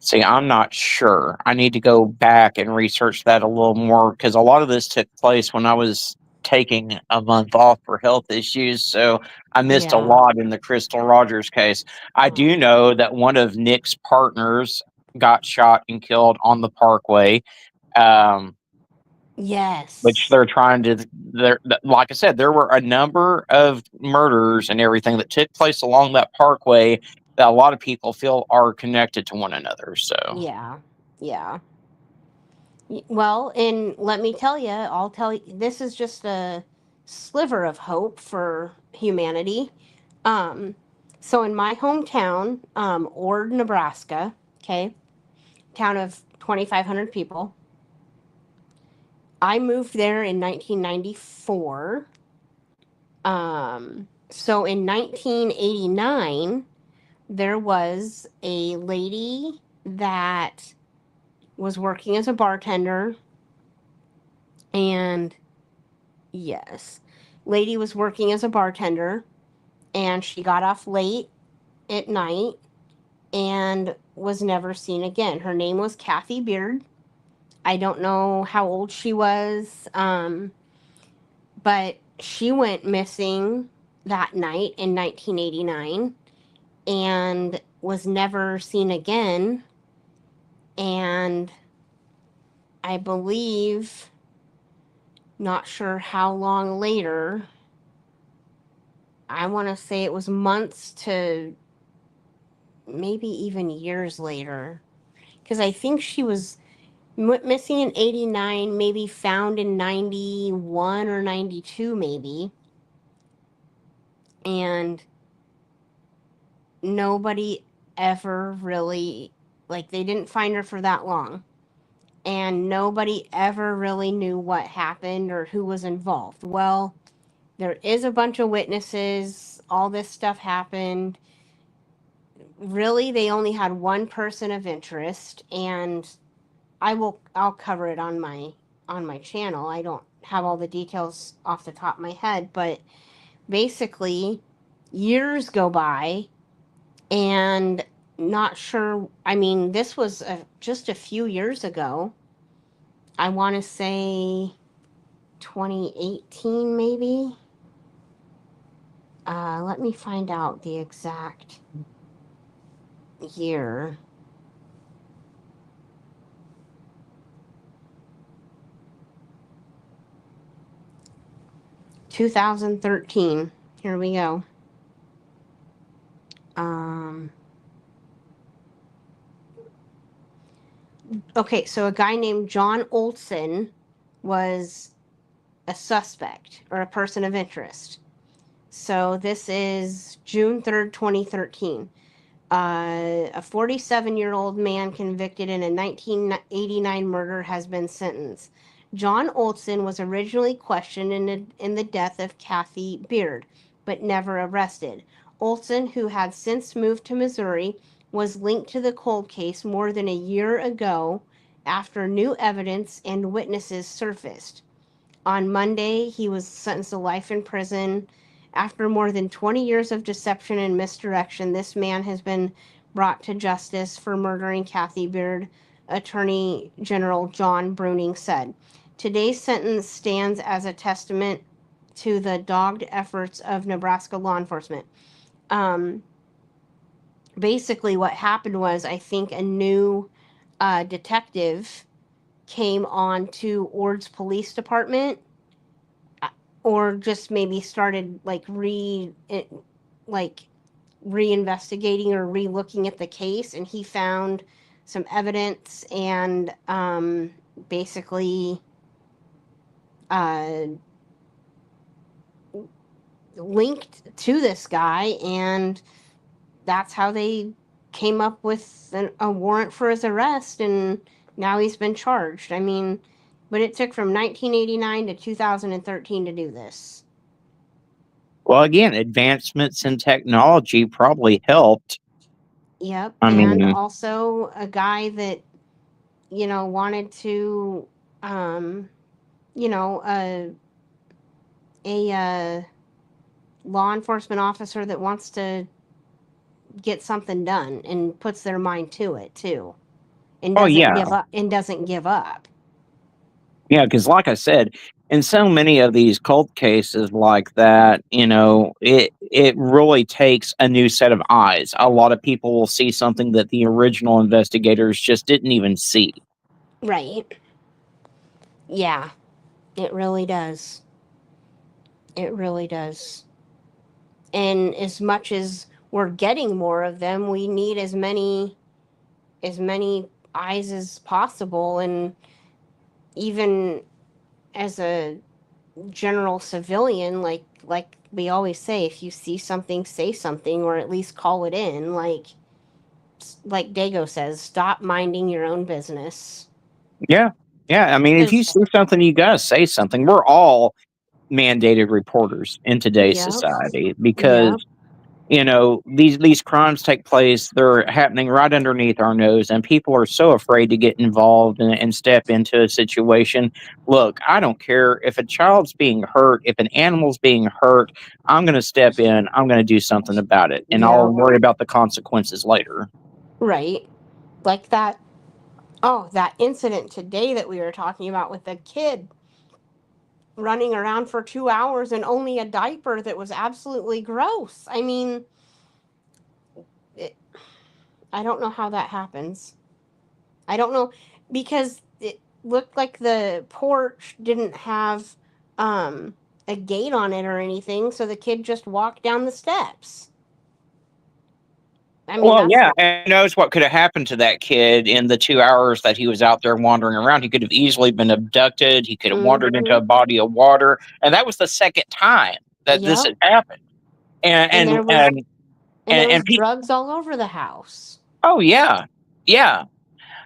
See, I'm not sure. I need to go back and research that a little more because a lot of this took place when I was taking a month off for health issues. So I missed a Yeah. lot in the Crystal Rogers case. I do know that one of Nick's partners got shot and killed on the Parkway. Um, which Yes. they're trying to, like I said, there were a number of murders and everything that took place along that parkway that a lot of people feel are connected to one another. So, Yeah. Yeah. Well, and let me tell you, I'll tell you, this is just a sliver of hope for humanity. Um, so in my hometown, Ord, Nebraska, okay, town of 2,500 people, I moved there in 1994. So in 1989, there was a lady that was working as a bartender, and yes, lady was working as a bartender, and she got off late at night and was never seen again. Her name was Kathy Beard. I don't know how old she was, but she went missing that night in 1989 and was never seen again. And I believe, not sure how long later, I want to say it was months to maybe even years later. Because I think she was missing in 89, maybe found in 91 or 92, maybe. And nobody ever really, like, they didn't find her for that long. And nobody ever really knew what happened or who was involved. Well, there is a bunch of witnesses. All this stuff happened. Really, they only had one person of interest, and I'll cover it on my channel. I don't have all the details off the top of my head, but basically years go by and not sure. I mean, this was just a few years ago. I want to say 2018 maybe. Let me find out the exact year. "2013. Here we go. Um, okay, so a guy named John Olson was a suspect or a person of interest. So this is June 3rd, 2013. A 47-year-old man convicted in a 1989 murder has been sentenced. John Olson was originally questioned in the death of Kathy Beard, but never arrested. Olson, who had since moved to Missouri, was linked to the cold case more than a year ago after new evidence and witnesses surfaced. On Monday, he was sentenced to life in prison. After more than 20 years of deception and misdirection, this man has been brought to justice for murdering Kathy Beard, Attorney General John Bruning said. Today's sentence stands as a testament to the dogged efforts of Nebraska law enforcement. Um, Basically, what happened was, I think a new detective came on to Ord's police department, or just maybe started like reinvestigating or re-looking at the case, and he found some evidence, and basically uh, linked to this guy, and that's how they came up with a warrant for his arrest, and now he's been charged. I mean, but it took from 1989 to 2013 to do this. Well, again, advancements in technology probably helped. Yep. I And mean, also a guy that, wanted to, um, you know, a law enforcement officer that wants to get something done and puts their mind to it too, and oh doesn't yeah, give up and doesn't give up. yeah, because like I said, in so many of these cult cases like that, it really takes a new set of eyes. A lot of people will see something that the original investigators just didn't even see. Right. Yeah. It really does. It really does. And as much as we're getting more of them, we need as many eyes as possible. And even as a general civilian, like we always say, if you see something, say something, or at least call it in. Like Dago says, stop minding your own business. Yeah, yeah. I mean, if you 'Cause- see something, you gotta say something. We're all mandated reporters in today's Yep. society because Yep. these crimes take place. They're happening right underneath our nose, and people are so afraid to get involved and step into a situation. Look, I don't care if a child's being hurt, if an animal's being hurt. I'm going to step in. I'm going to do something about it, and I'll Yep. worry about the consequences later. Right. Like that. Oh, that incident today that we were talking about with the kid running around for 2 hours and only a diaper that was absolutely gross. I mean, it, I don't know how that happens. I don't know, because it looked like the porch didn't have a gate on it or anything, so the kid just walked down the steps. I mean, Well, that's yeah, and who knows what could have happened to that kid in the 2 hours that he was out there wandering around. He could have easily been abducted. He could have wandered into a mm-hmm. body of water, and that was the second time that this Yep. had happened. And And and there was and and there was and drugs all over the house. oh yeah, yeah.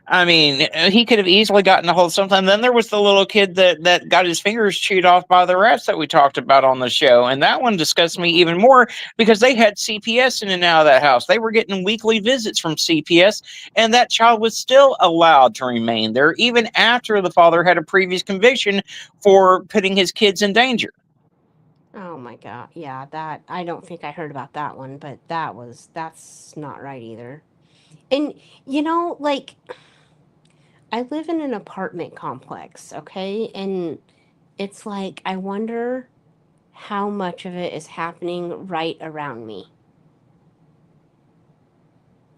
I mean, he could have easily gotten a hold of something. Then there was the little kid that got his fingers chewed off by the rats that we talked about on the show, and that one disgusts me even more because they had CPS in and out of that house. They were getting weekly visits from CPS, and that child was still allowed to remain there even after the father had a previous conviction for putting his kids in danger. Oh my god. Yeah, that I don't think I heard about that one, but that's not right either. And like, I live in an apartment complex, okay? And it's like I wonder how much of it is happening right around me.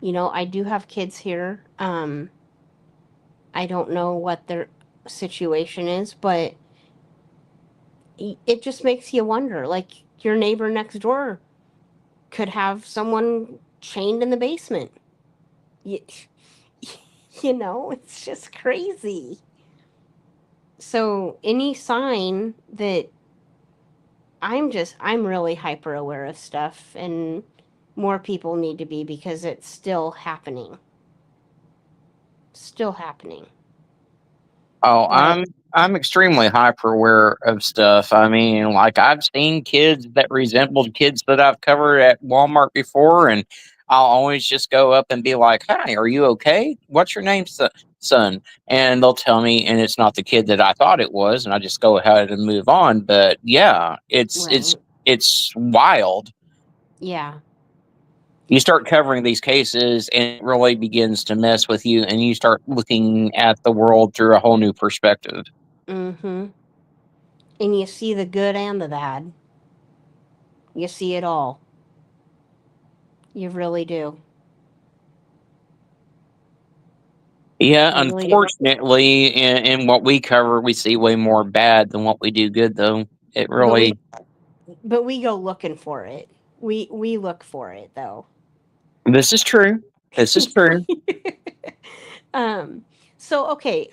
I do have kids here. I don't know what their situation is, but it just makes you wonder. Like, your neighbor next door could have someone chained in the basement. You, it's just crazy. So, any sign that I'm really hyper aware of stuff, and more people need to be, because it's still happening. Still happening. Oh, But I'm extremely hyper aware of stuff. I mean, like I've seen kids that resembled kids that I've covered at Walmart before, and I'll always just go up and be like, "Hi, are you okay? What's your name, son?" And they'll tell me, and it's not the kid that I thought it was, and I just go ahead and move on. But yeah, it's it's right. it's wild. Yeah. You start covering these cases and it really begins to mess with you, and you start looking at the world through a whole new perspective. Mhm. And you see the good and the bad. You see it all. You really do. Yeah, You really do. unfortunately, in what we cover, we see way more bad than what we do good, though. It But we really, but we go looking for it. We look for it though. this is true. This is true. um so okay,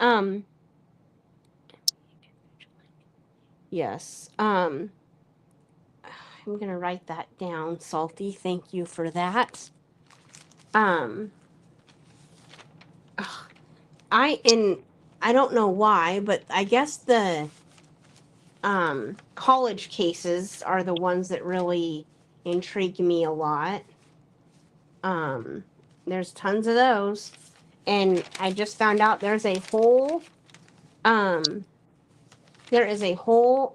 yes. I'm gonna write that down, Salty. Thank you for that. I don't know why, but I guess the college cases are the ones that really intrigue me a lot. There's tons of those, and I just found out there's a whole there is a whole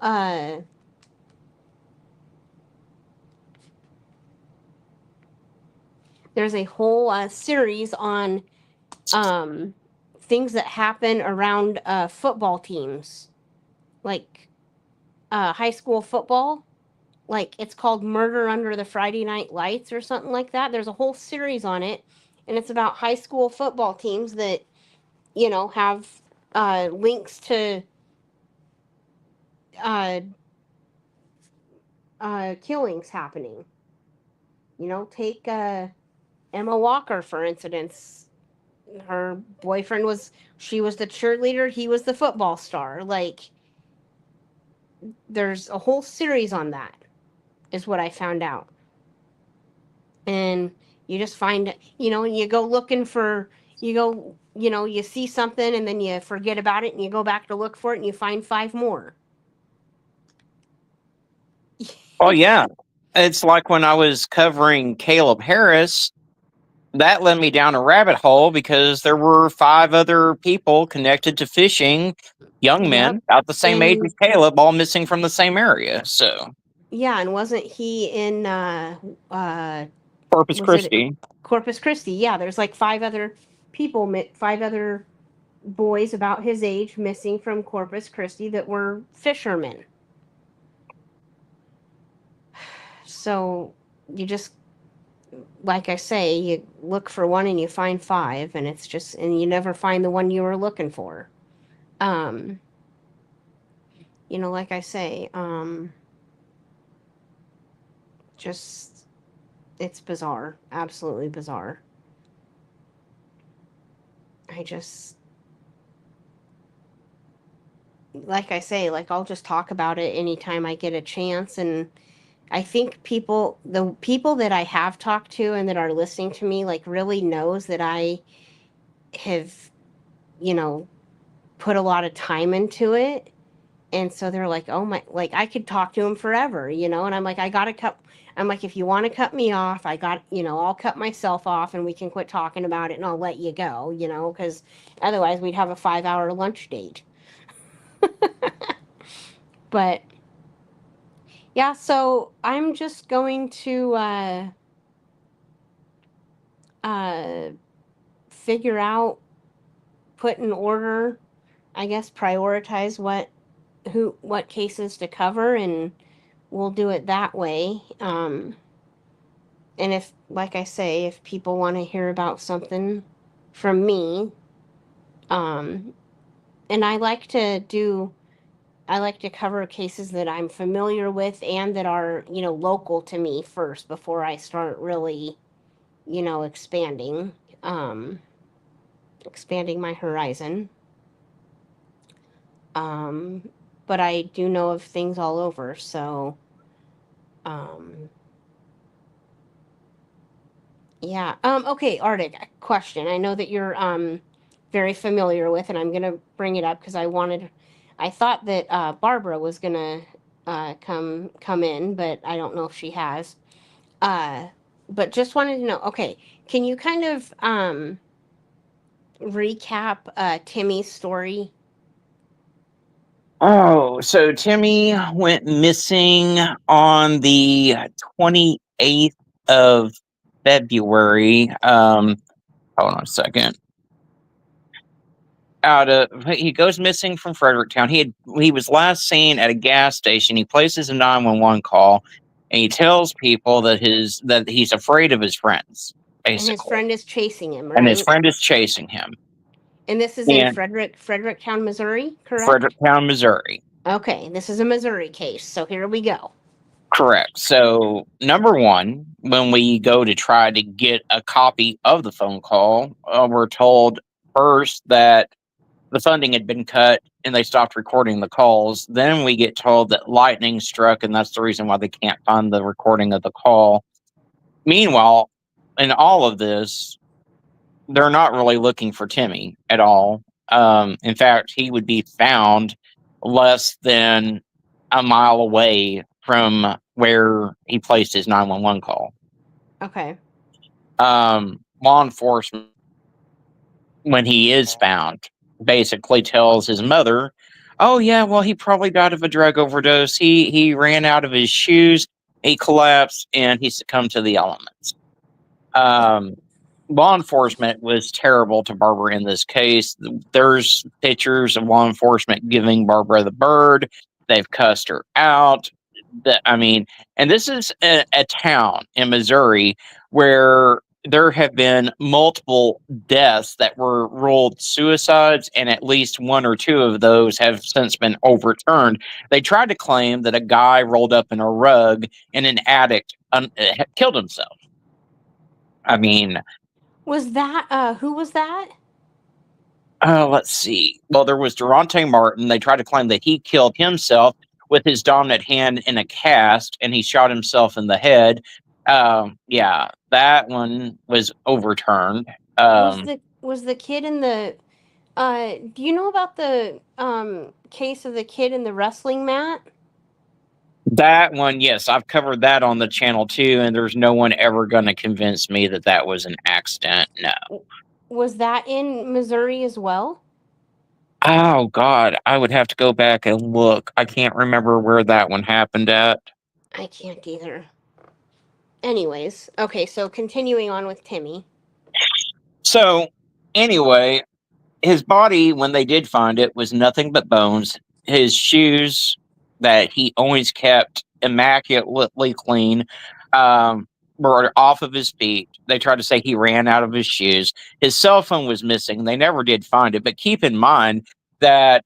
series on things that happen around football teams, like high school football. Like, it's called Murder Under the Friday Night Lights or something like that. There's a whole series on it, and it's about high school football teams that, you know, have links to killings happening. You know, take Emma Walker, for instance. Her boyfriend she was the cheerleader, he was the football star. Like, there's a whole series on that, is what I found out. And you just find, you know, and you go looking for, you see something and then you forget about it and you go back to look for it and you find 5 more. Oh, yeah. It's like when I was covering Caleb Harris, that led me down a rabbit hole because there were 5 other people connected to fishing, young men Yep. about the same age And as Caleb, all missing from the same area. So, yeah, and wasn't he in Corpus was it Christi. Corpus Christi? Yeah, there's like 5 other people, 5 other boys about his age missing from Corpus Christi that were fishermen. So you just, like I say, you look for one and you find 5, and it's just, and you never find the one you were looking for. You know, like I say, just, it's bizarre, absolutely bizarre. I just, like I say, like, I'll just talk about it anytime I get a chance. And I think the people that I have talked to and that are listening to me, like, really knows that I have, you know, put a lot of time into it. And so they're like, oh my, like, I could talk to him forever, you know? And I'm like, I'm like, if you want to cut me off, I'll cut myself off and we can quit talking about it and I'll let you go, you know, because otherwise we'd have a 5-hour lunch date. But yeah, so I'm just going to figure out, put in order, I guess, prioritize what cases to cover, and we'll do it that way. And if, like I say, if people want to hear about something from me, and I like to cover cases that I'm familiar with and that are, you know, local to me first before I start really, you know, expanding my horizon. But I do know of things all over, so yeah. Okay, Arctic, question. I know that you're very familiar with, and I'm gonna bring it up because I thought that Barbara was gonna come in, but I don't know if she has. But just wanted to know, okay, can you kind of recap Timmy's story? Oh, so Timmy went missing on the 28th of February. Hold on a second. He goes missing from Fredericktown. He was last seen at a gas station. He places a 911 call, and he tells people that he's afraid of his friends, And his basically, friend is chasing him, and his right? friend is chasing him. And this is in And Fredericktown, Missouri, correct? Fredericktown, Missouri. Okay, this is a Missouri case, so here we go. Correct. So, number one, when we go to try to get a copy of the phone call, we're told first that the funding had been cut and they stopped recording the calls. Then we get told that lightning struck, and that's the reason why they can't find the recording of the call. Meanwhile, in all of this, they're not really looking for Timmy at all. In fact, he would be found less than a mile away from where he placed his 911 call. Okay. Law enforcement, when he is found, basically tells his mother, "Oh yeah, well, he probably died of a drug overdose. He ran out of his shoes, he collapsed, and he succumbed to the elements." Law enforcement was terrible to Barbara in this case. There's pictures of law enforcement giving Barbara the bird. They've cussed her out. And this is a town in Missouri where there have been multiple deaths that were ruled suicides, and at least one or two of those have since been overturned. They tried to claim that a guy rolled up in a rug in an attic killed himself. I mean, Was that who was that? let's see. Well, there was Durante Martin. They tried to claim that he killed himself with his dominant hand in a cast, and he shot himself in the head. Yeah, that one was overturned. Was the kid in the do you know about the case of the kid in the wrestling mat? That one, yes, I've covered that on the channel too, and there's no one ever going to convince me that that was an accident. No. Was that in Missouri as well? Oh God, I would have to go back and look. I can't remember where that one happened at. I can't either. Anyways, okay, so continuing on with Timmy. So, anyway, his body, when they did find it, was nothing but bones. His shoes that he always kept immaculately clean were off of his feet. They tried to say he ran out of his shoes. His cell phone was missing. They never did find it. But keep in mind that,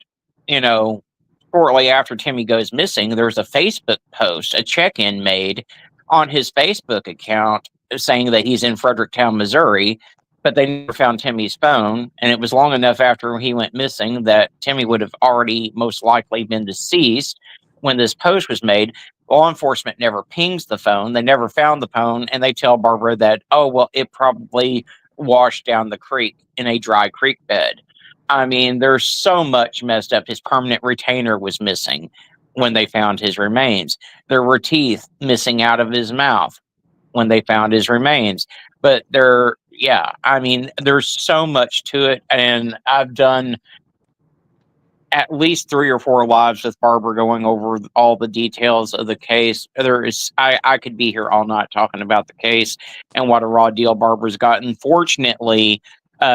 shortly after Timmy goes missing, there's a Facebook post, a check-in made on his Facebook account saying that he's in Fredericktown, Missouri, but they never found Timmy's phone. And it was long enough after he went missing that Timmy would have already most likely been deceased when this post was made. Law enforcement never pings the phone. They never found the phone. And they tell Barbara that, oh, well, it probably washed down the creek in a dry creek bed. I mean, there's so much messed up. His permanent retainer was missing when they found his remains. There were teeth missing out of his mouth when they found his remains. But there's so much to it. And I've done at least 3 or 4 lives with Barbara going over all the details of the case. I could be here all night talking about the case and what a raw deal Barbara's gotten. Fortunately,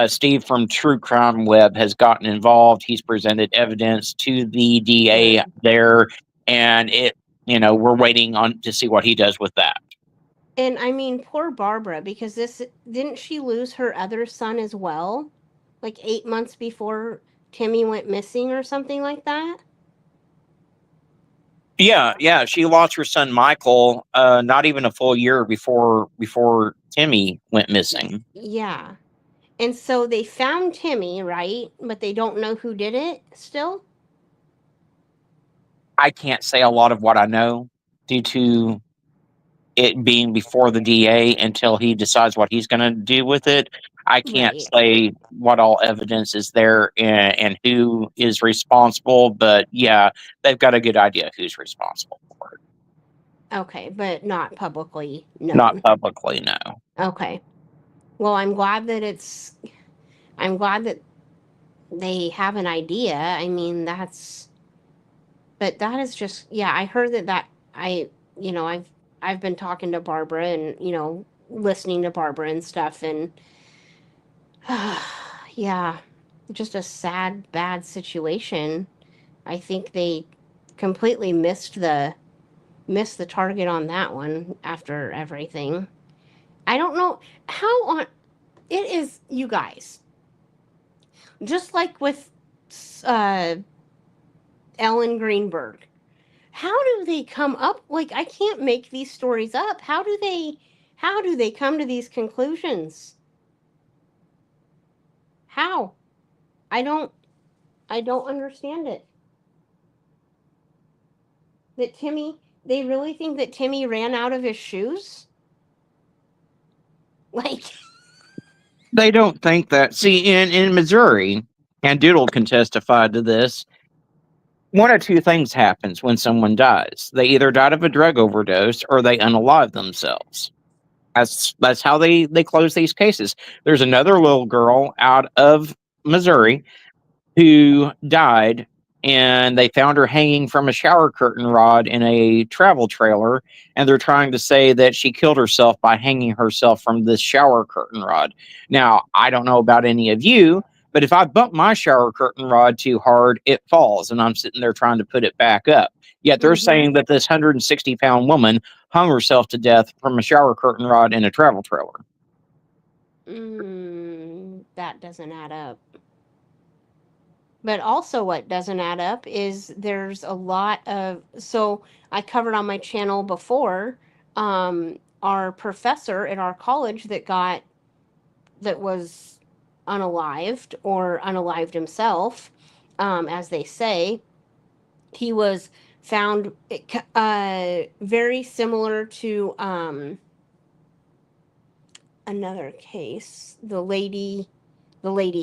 Steve from True Crime Web has gotten involved. He's presented evidence to the DA there, and we're waiting on to see what he does with that. And I mean, poor Barbara, because didn't she lose her other son as well? Like 8 months before Timmy went missing or something like that? Yeah. She lost her son Michael not even a full year before Timmy went missing. Yeah. And so they found Timmy, right? But they don't know who did it still? I can't say a lot of what I know due to it being before the DA until he decides what he's going to do with it. I can't say what all evidence is there and who is responsible, but yeah, they've got a good idea who's responsible for it. Okay, but not publicly, no. Not publicly, no. Okay. Well, I'm glad that they have an idea. I mean, but that is just, yeah, I heard that I've been talking to Barbara and, listening to Barbara and stuff, and yeah, just a sad, bad situation. I think they completely missed the target on that one after everything. I don't know how it is, you guys. Just like with Ellen Greenberg. How do they come up? Like, I can't make these stories up. How do they come to these conclusions? How? I don't I don't understand it. That Timmy, they really think that Timmy ran out of his shoes? Like, They don't think that. See, in Missouri, and Doodle can testify to this, one of two things happens when someone dies. They either died of a drug overdose or they unalive themselves. That's how they close these cases. There's another little girl out of Missouri who died, and they found her hanging from a shower curtain rod in a travel trailer, and they're trying to say that she killed herself by hanging herself from this shower curtain rod. Now, I don't know about any of you, but if I bump my shower curtain rod too hard, it falls, and I'm sitting there trying to put it back up. Yet they're saying that this 160-pound woman hung herself to death from a shower curtain rod in a travel trailer. that doesn't add up. But also, what doesn't add up is there's a lot of. So, I covered on my channel before our professor at our college that was unalived or unalived himself, as they say. He was found very similar to another case, the lady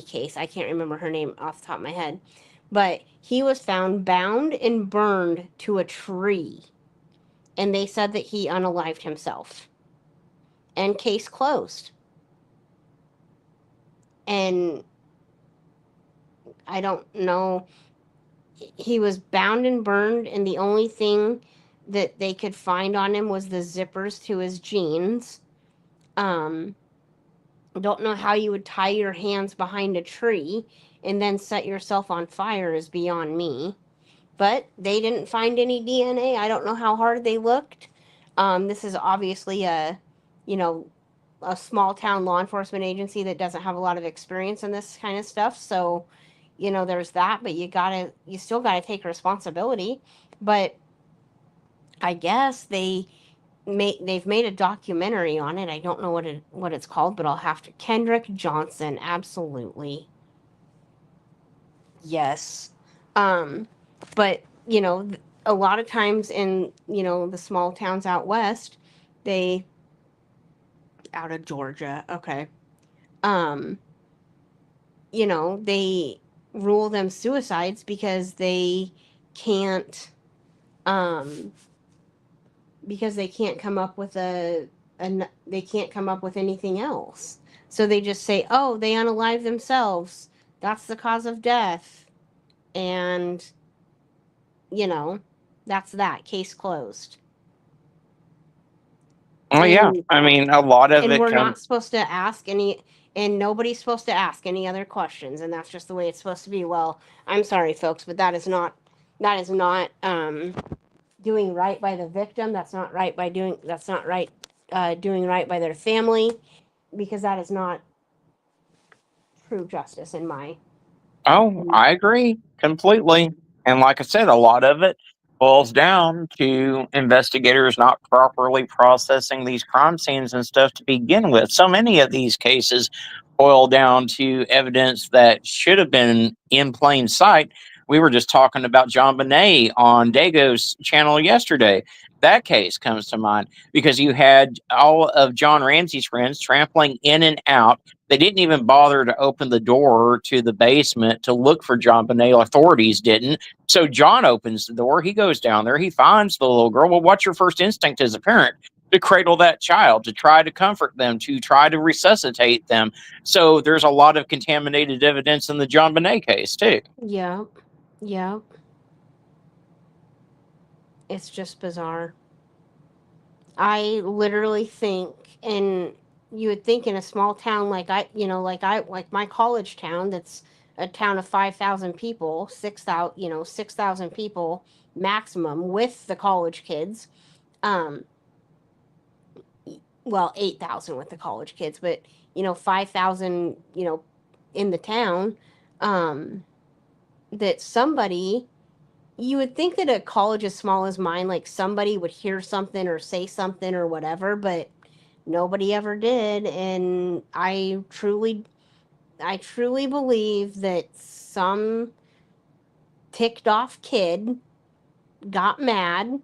case. I can't remember her name off the top of my head. But he was found bound and burned to a tree. And they said that he unalived himself. And case closed. And I don't know. He was bound and burned, and the only thing that they could find on him was the zippers to his jeans. Don't know how you would tie your hands behind a tree and then set yourself on fire is beyond me. But they didn't find any DNA. I don't know how hard they looked. This is obviously you know, a small town law enforcement agency that doesn't have a lot of experience in this kind of stuff. So, there's that, but you still gotta take responsibility. But I guess they've made a documentary on it. I don't know what it's called, but I'll have to. Kendrick Johnson, absolutely. Yes. But a lot of times in the small towns out west, they out of Georgia, okay. Um, they rule them suicides because can't um they can't come up with they can't come up with anything else. So they just say, "Oh, they unalive themselves. That's the cause of death." And that's that case closed. Oh yeah, I mean a lot of And it we're comes. not supposed to ask any, and nobody's supposed to ask any other questions, and that's just the way it's supposed to be. Well, I'm sorry, folks, but that is not doing right by the victim. That's not right doing right by their family, because that is not true justice in my. Oh, I agree completely. And like I said, a lot of it boils down to investigators not properly processing these crime scenes and stuff to begin with. So many of these cases boil down to evidence that should have been in plain sight. We were just talking about John Bonet on Dago's channel yesterday. That case comes to mind because you had all of John Ramsey's friends trampling in and out. They didn't even bother to open the door to the basement to look for John Bonet. Authorities didn't. So John opens the door. He goes down there. He finds the little girl. Well, what's your first instinct as a parent? To cradle that child, to try to comfort them, to try to resuscitate them. So there's a lot of contaminated evidence in the John Bonet case, too. Yep. It's just bizarre. I literally think, and you would think in a small town like like my college town, that's a town of 5,000 people, 6,000 people maximum with the college kids. Um, well, 8,000 with the college kids, but 5,000, in the town. That somebody You would think that a college as small as mine, like somebody would hear something or say something or whatever, but nobody ever did. And I truly believe that some ticked off kid got mad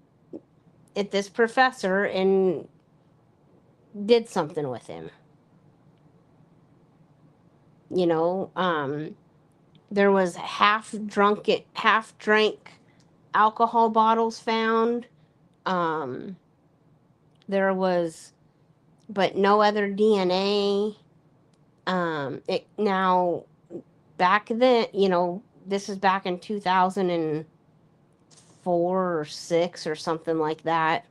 at this professor and did something with him. You know, there was half drank alcohol bottles found. There was, but no other DNA. Now, back then, this is back in 2004 or 6 or something like that.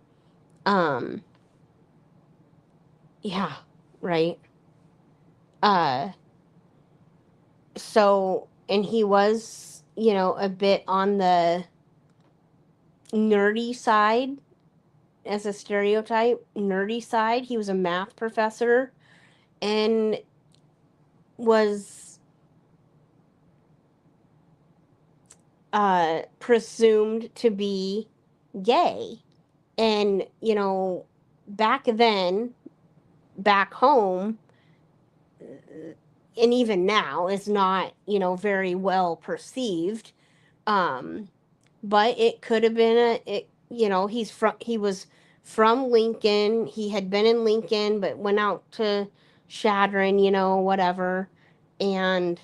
Yeah, right. So, and he was, a bit on the nerdy side as a stereotype, nerdy side. He was a math professor and was presumed to be gay. And, back then, back home, and even now, is not, very well perceived. But it could have been he was from Lincoln. He had been in Lincoln, but went out to Chadron, whatever. And,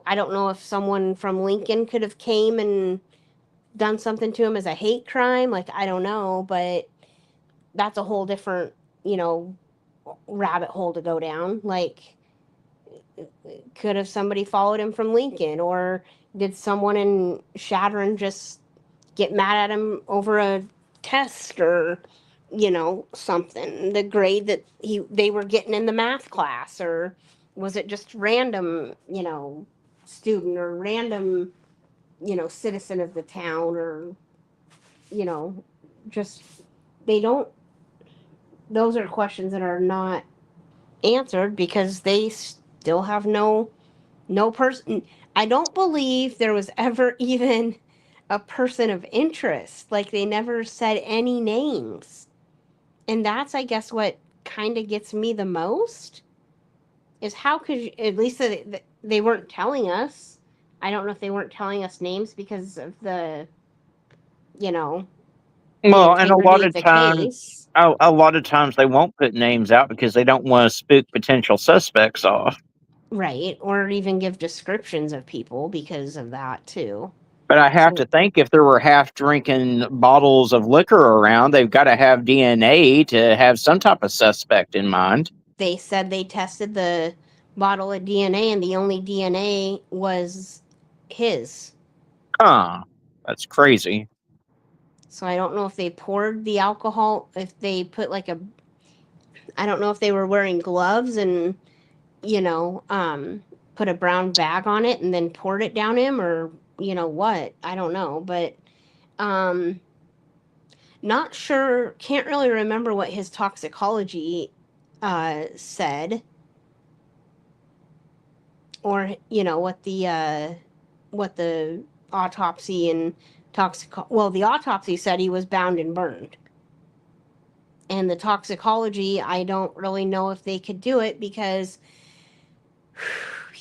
I don't know if someone from Lincoln could have came and done something to him as a hate crime. Like, I don't know, but that's a whole different, rabbit hole to go down. Like, could have somebody followed him from Lincoln, or did someone in Chadron just get mad at him over a test or something, the grade that they were getting in the math class, or was it just random student or random citizen of the town, or just they don't those are questions that are not answered because they still have no person. I don't believe there was ever even a person of interest. Like, they never said any names. And that's, I guess, what kind of gets me the most is how could you, at least they weren't telling us. I don't know if they weren't telling us names because of the the Well, and integrity of the case. a lot of times they won't put names out because they don't want to spook potential suspects off. Right. Or even give descriptions of people because of that, too. But I have So to think if there were half drinking bottles of liquor around, they've got to have DNA to have some type of suspect in mind. they said they tested the bottle of DNA and the only DNA was his. Huh. That's crazy. So I don't know if they poured the alcohol, if they put I don't know if they were wearing gloves and, put a brown bag on it and then poured it down him, or, what. I don't know. But not sure, can't really remember what his toxicology said, or what the autopsy and the autopsy said he was bound and burned, and the toxicology, I don't really know if they could do it because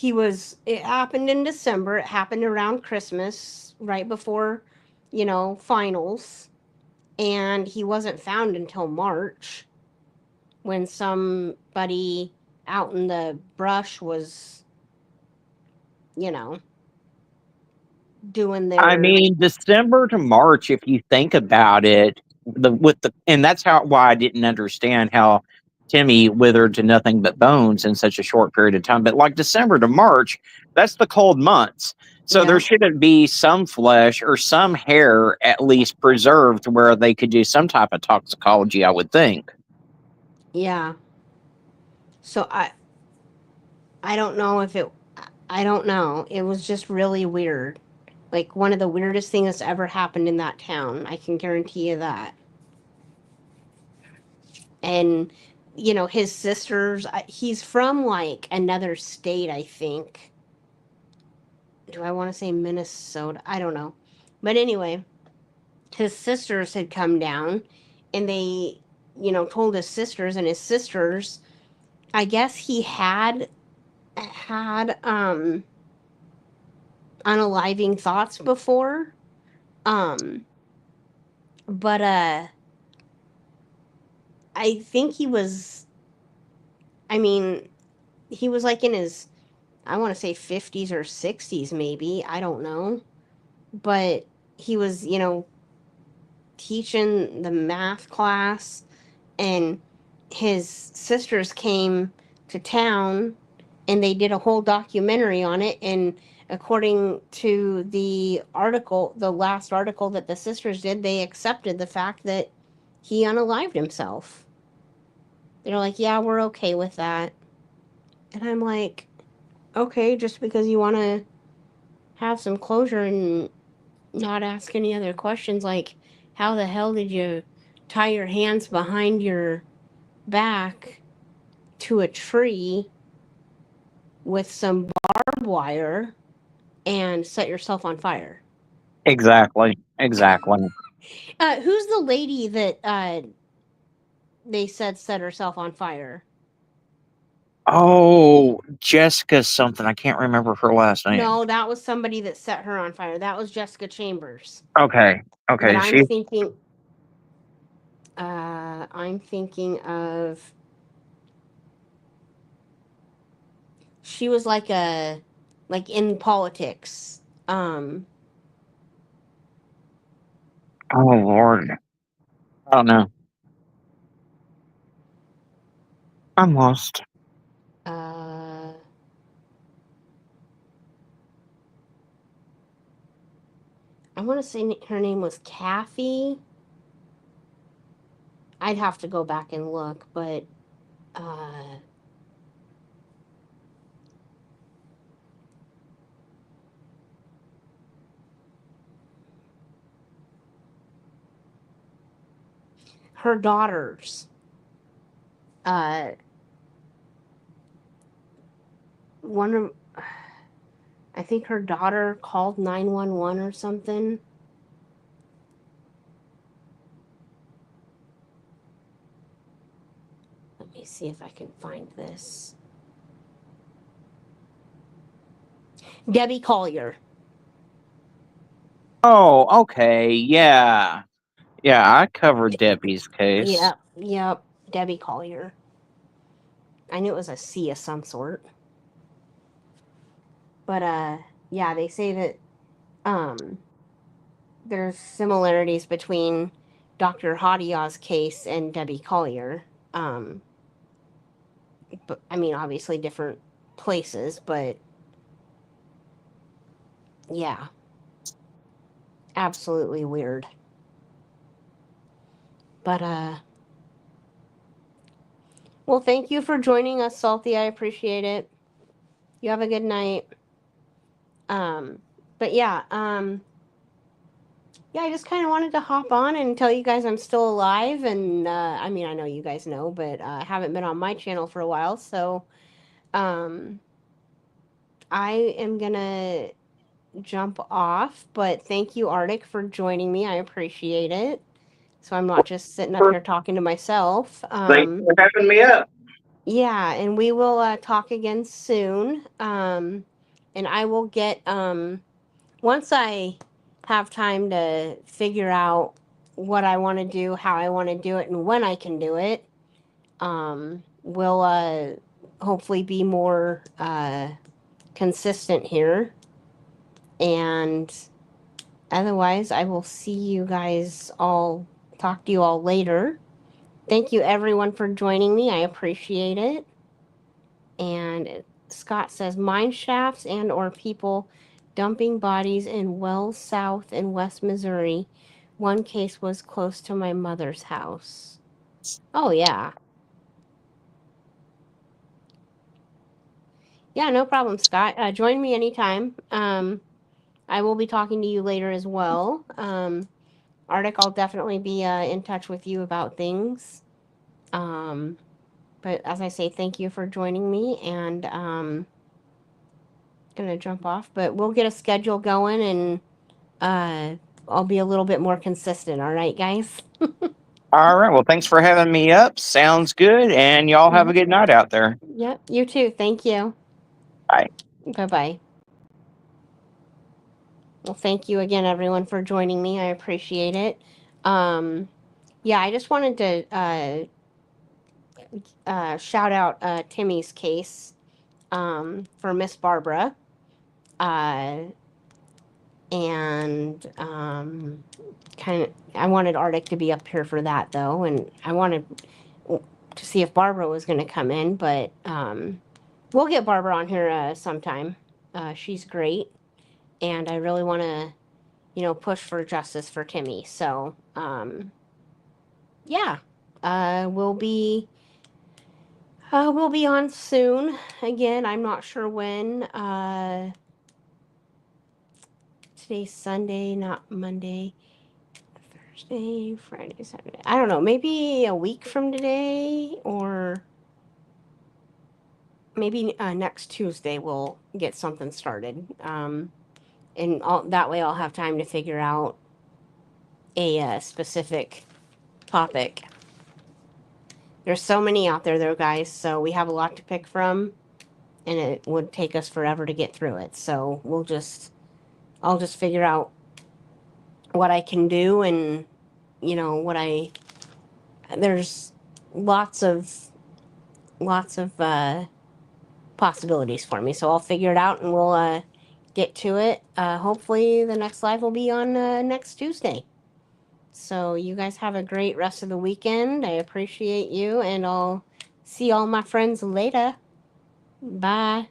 it happened in December, it happened around Christmas, right before finals, and he wasn't found until March, when somebody out in the brush was doing I their. mean, December to March, if you think about it, and that's why I didn't understand how Timmy withered to nothing but bones in such a short period of time. But like December to March, that's the cold months. So there Yeah. shouldn't be some flesh or some hair at least preserved where they could do some type of toxicology, I would think. Yeah. So I don't know if it I don't know. It was just really weird. Like, one of the weirdest things that's ever happened in that town. I can guarantee you that. And his sisters, he's from like another state, I think. Do I want to say Minnesota? I don't know. But anyway, his sisters had come down and they, told his sisters, and his sisters, I guess he had unaliving thoughts before. But I think he was, I mean, he was like in his, I want to say 50s or 60s, maybe. I don't know. But he was, teaching the math class, and his sisters came to town and they did a whole documentary on it. And according to the article, the last article that the sisters did, they accepted the fact that he unalived himself. They're like, yeah, we're okay with that. And I'm like, okay, just because you want to have some closure and not ask any other questions, like, how the hell did you tie your hands behind your back to a tree with some barbed wire and set yourself on fire? Exactly. Who's the lady that they said set herself on fire? Oh, Jessica something. I can't remember her last name. No, that was somebody that set her on fire. That was Jessica Chambers. Okay. But I'm She. thinking of, she was like in politics. Oh Lord. I don't know. I'm lost. uh I want to say her name was Kathy. I'd have to go back and look, but her daughters, one of, I think her daughter called 911 or something. Let me see if I can find this. Debbie Collier. Oh, okay. Yeah. Yeah, I covered Debbie's case. Yep. Debbie Collier. I knew it was a C of some sort. But yeah, they say that there's similarities between Dr. Hadia's case and Debbie Collier. But I mean, obviously different places, but yeah, absolutely weird. But well, thank you for joining us, Salty. I appreciate it. You have a good night. But yeah, I just kind of wanted to hop on and tell you guys I'm still alive. And I mean, I know you guys know, but I haven't been on my channel for a while, so I am gonna jump off. But thank you, Arctic, for joining me. I appreciate it. So I'm not just sitting up here talking to myself. Thanks for having me up. Yeah, and we will talk again soon. And I will get once I have time to figure out what I want to do, how I want to do it, and when I can do it. We'll hopefully be more consistent here. And otherwise, I will see you guys all, talk to you all later. Thank you, everyone, for joining me. I appreciate it. And Scott says mine shafts and or people dumping bodies in wells south in West Missouri. One case was close to my mother's house. Oh, yeah. Yeah, no problem, Scott. Join me anytime. I will be talking to you later as well. Arctic, I'll definitely be in touch with you about things. But as I say, thank you for joining me, and gonna jump off. But we'll get a schedule going, and I'll be a little bit more consistent. All right, guys. All right. Well, thanks for having me up. Sounds good. And y'all have a good night out there. Yep. You too. Thank you. Bye. Bye bye. Well, thank you again, everyone, for joining me. I appreciate it. Yeah, I just wanted to shout out Timmy's case for Miss Barbara. And kind of, I wanted Arctic to be up here for that, though. And I wanted to see if Barbara was going to come in, but we'll get Barbara on here sometime. She's great. And I really want to, push for justice for Timmy. So, yeah, we'll be on soon. Again, I'm not sure when. Today's Sunday, not Monday. Thursday, Friday, Saturday. I don't know. Maybe a week from today, or maybe next Tuesday we'll get something started. And that way I'll have time to figure out a specific topic. There's so many out there, though, guys. So we have a lot to pick from, and it would take us forever to get through it. So I'll just figure out what I can do, and there's lots of possibilities for me. So I'll figure it out, and we'll get to it. Hopefully the next live will be on next Tuesday. So you guys have a great rest of the weekend. I appreciate you, and I'll see all my friends later. Bye.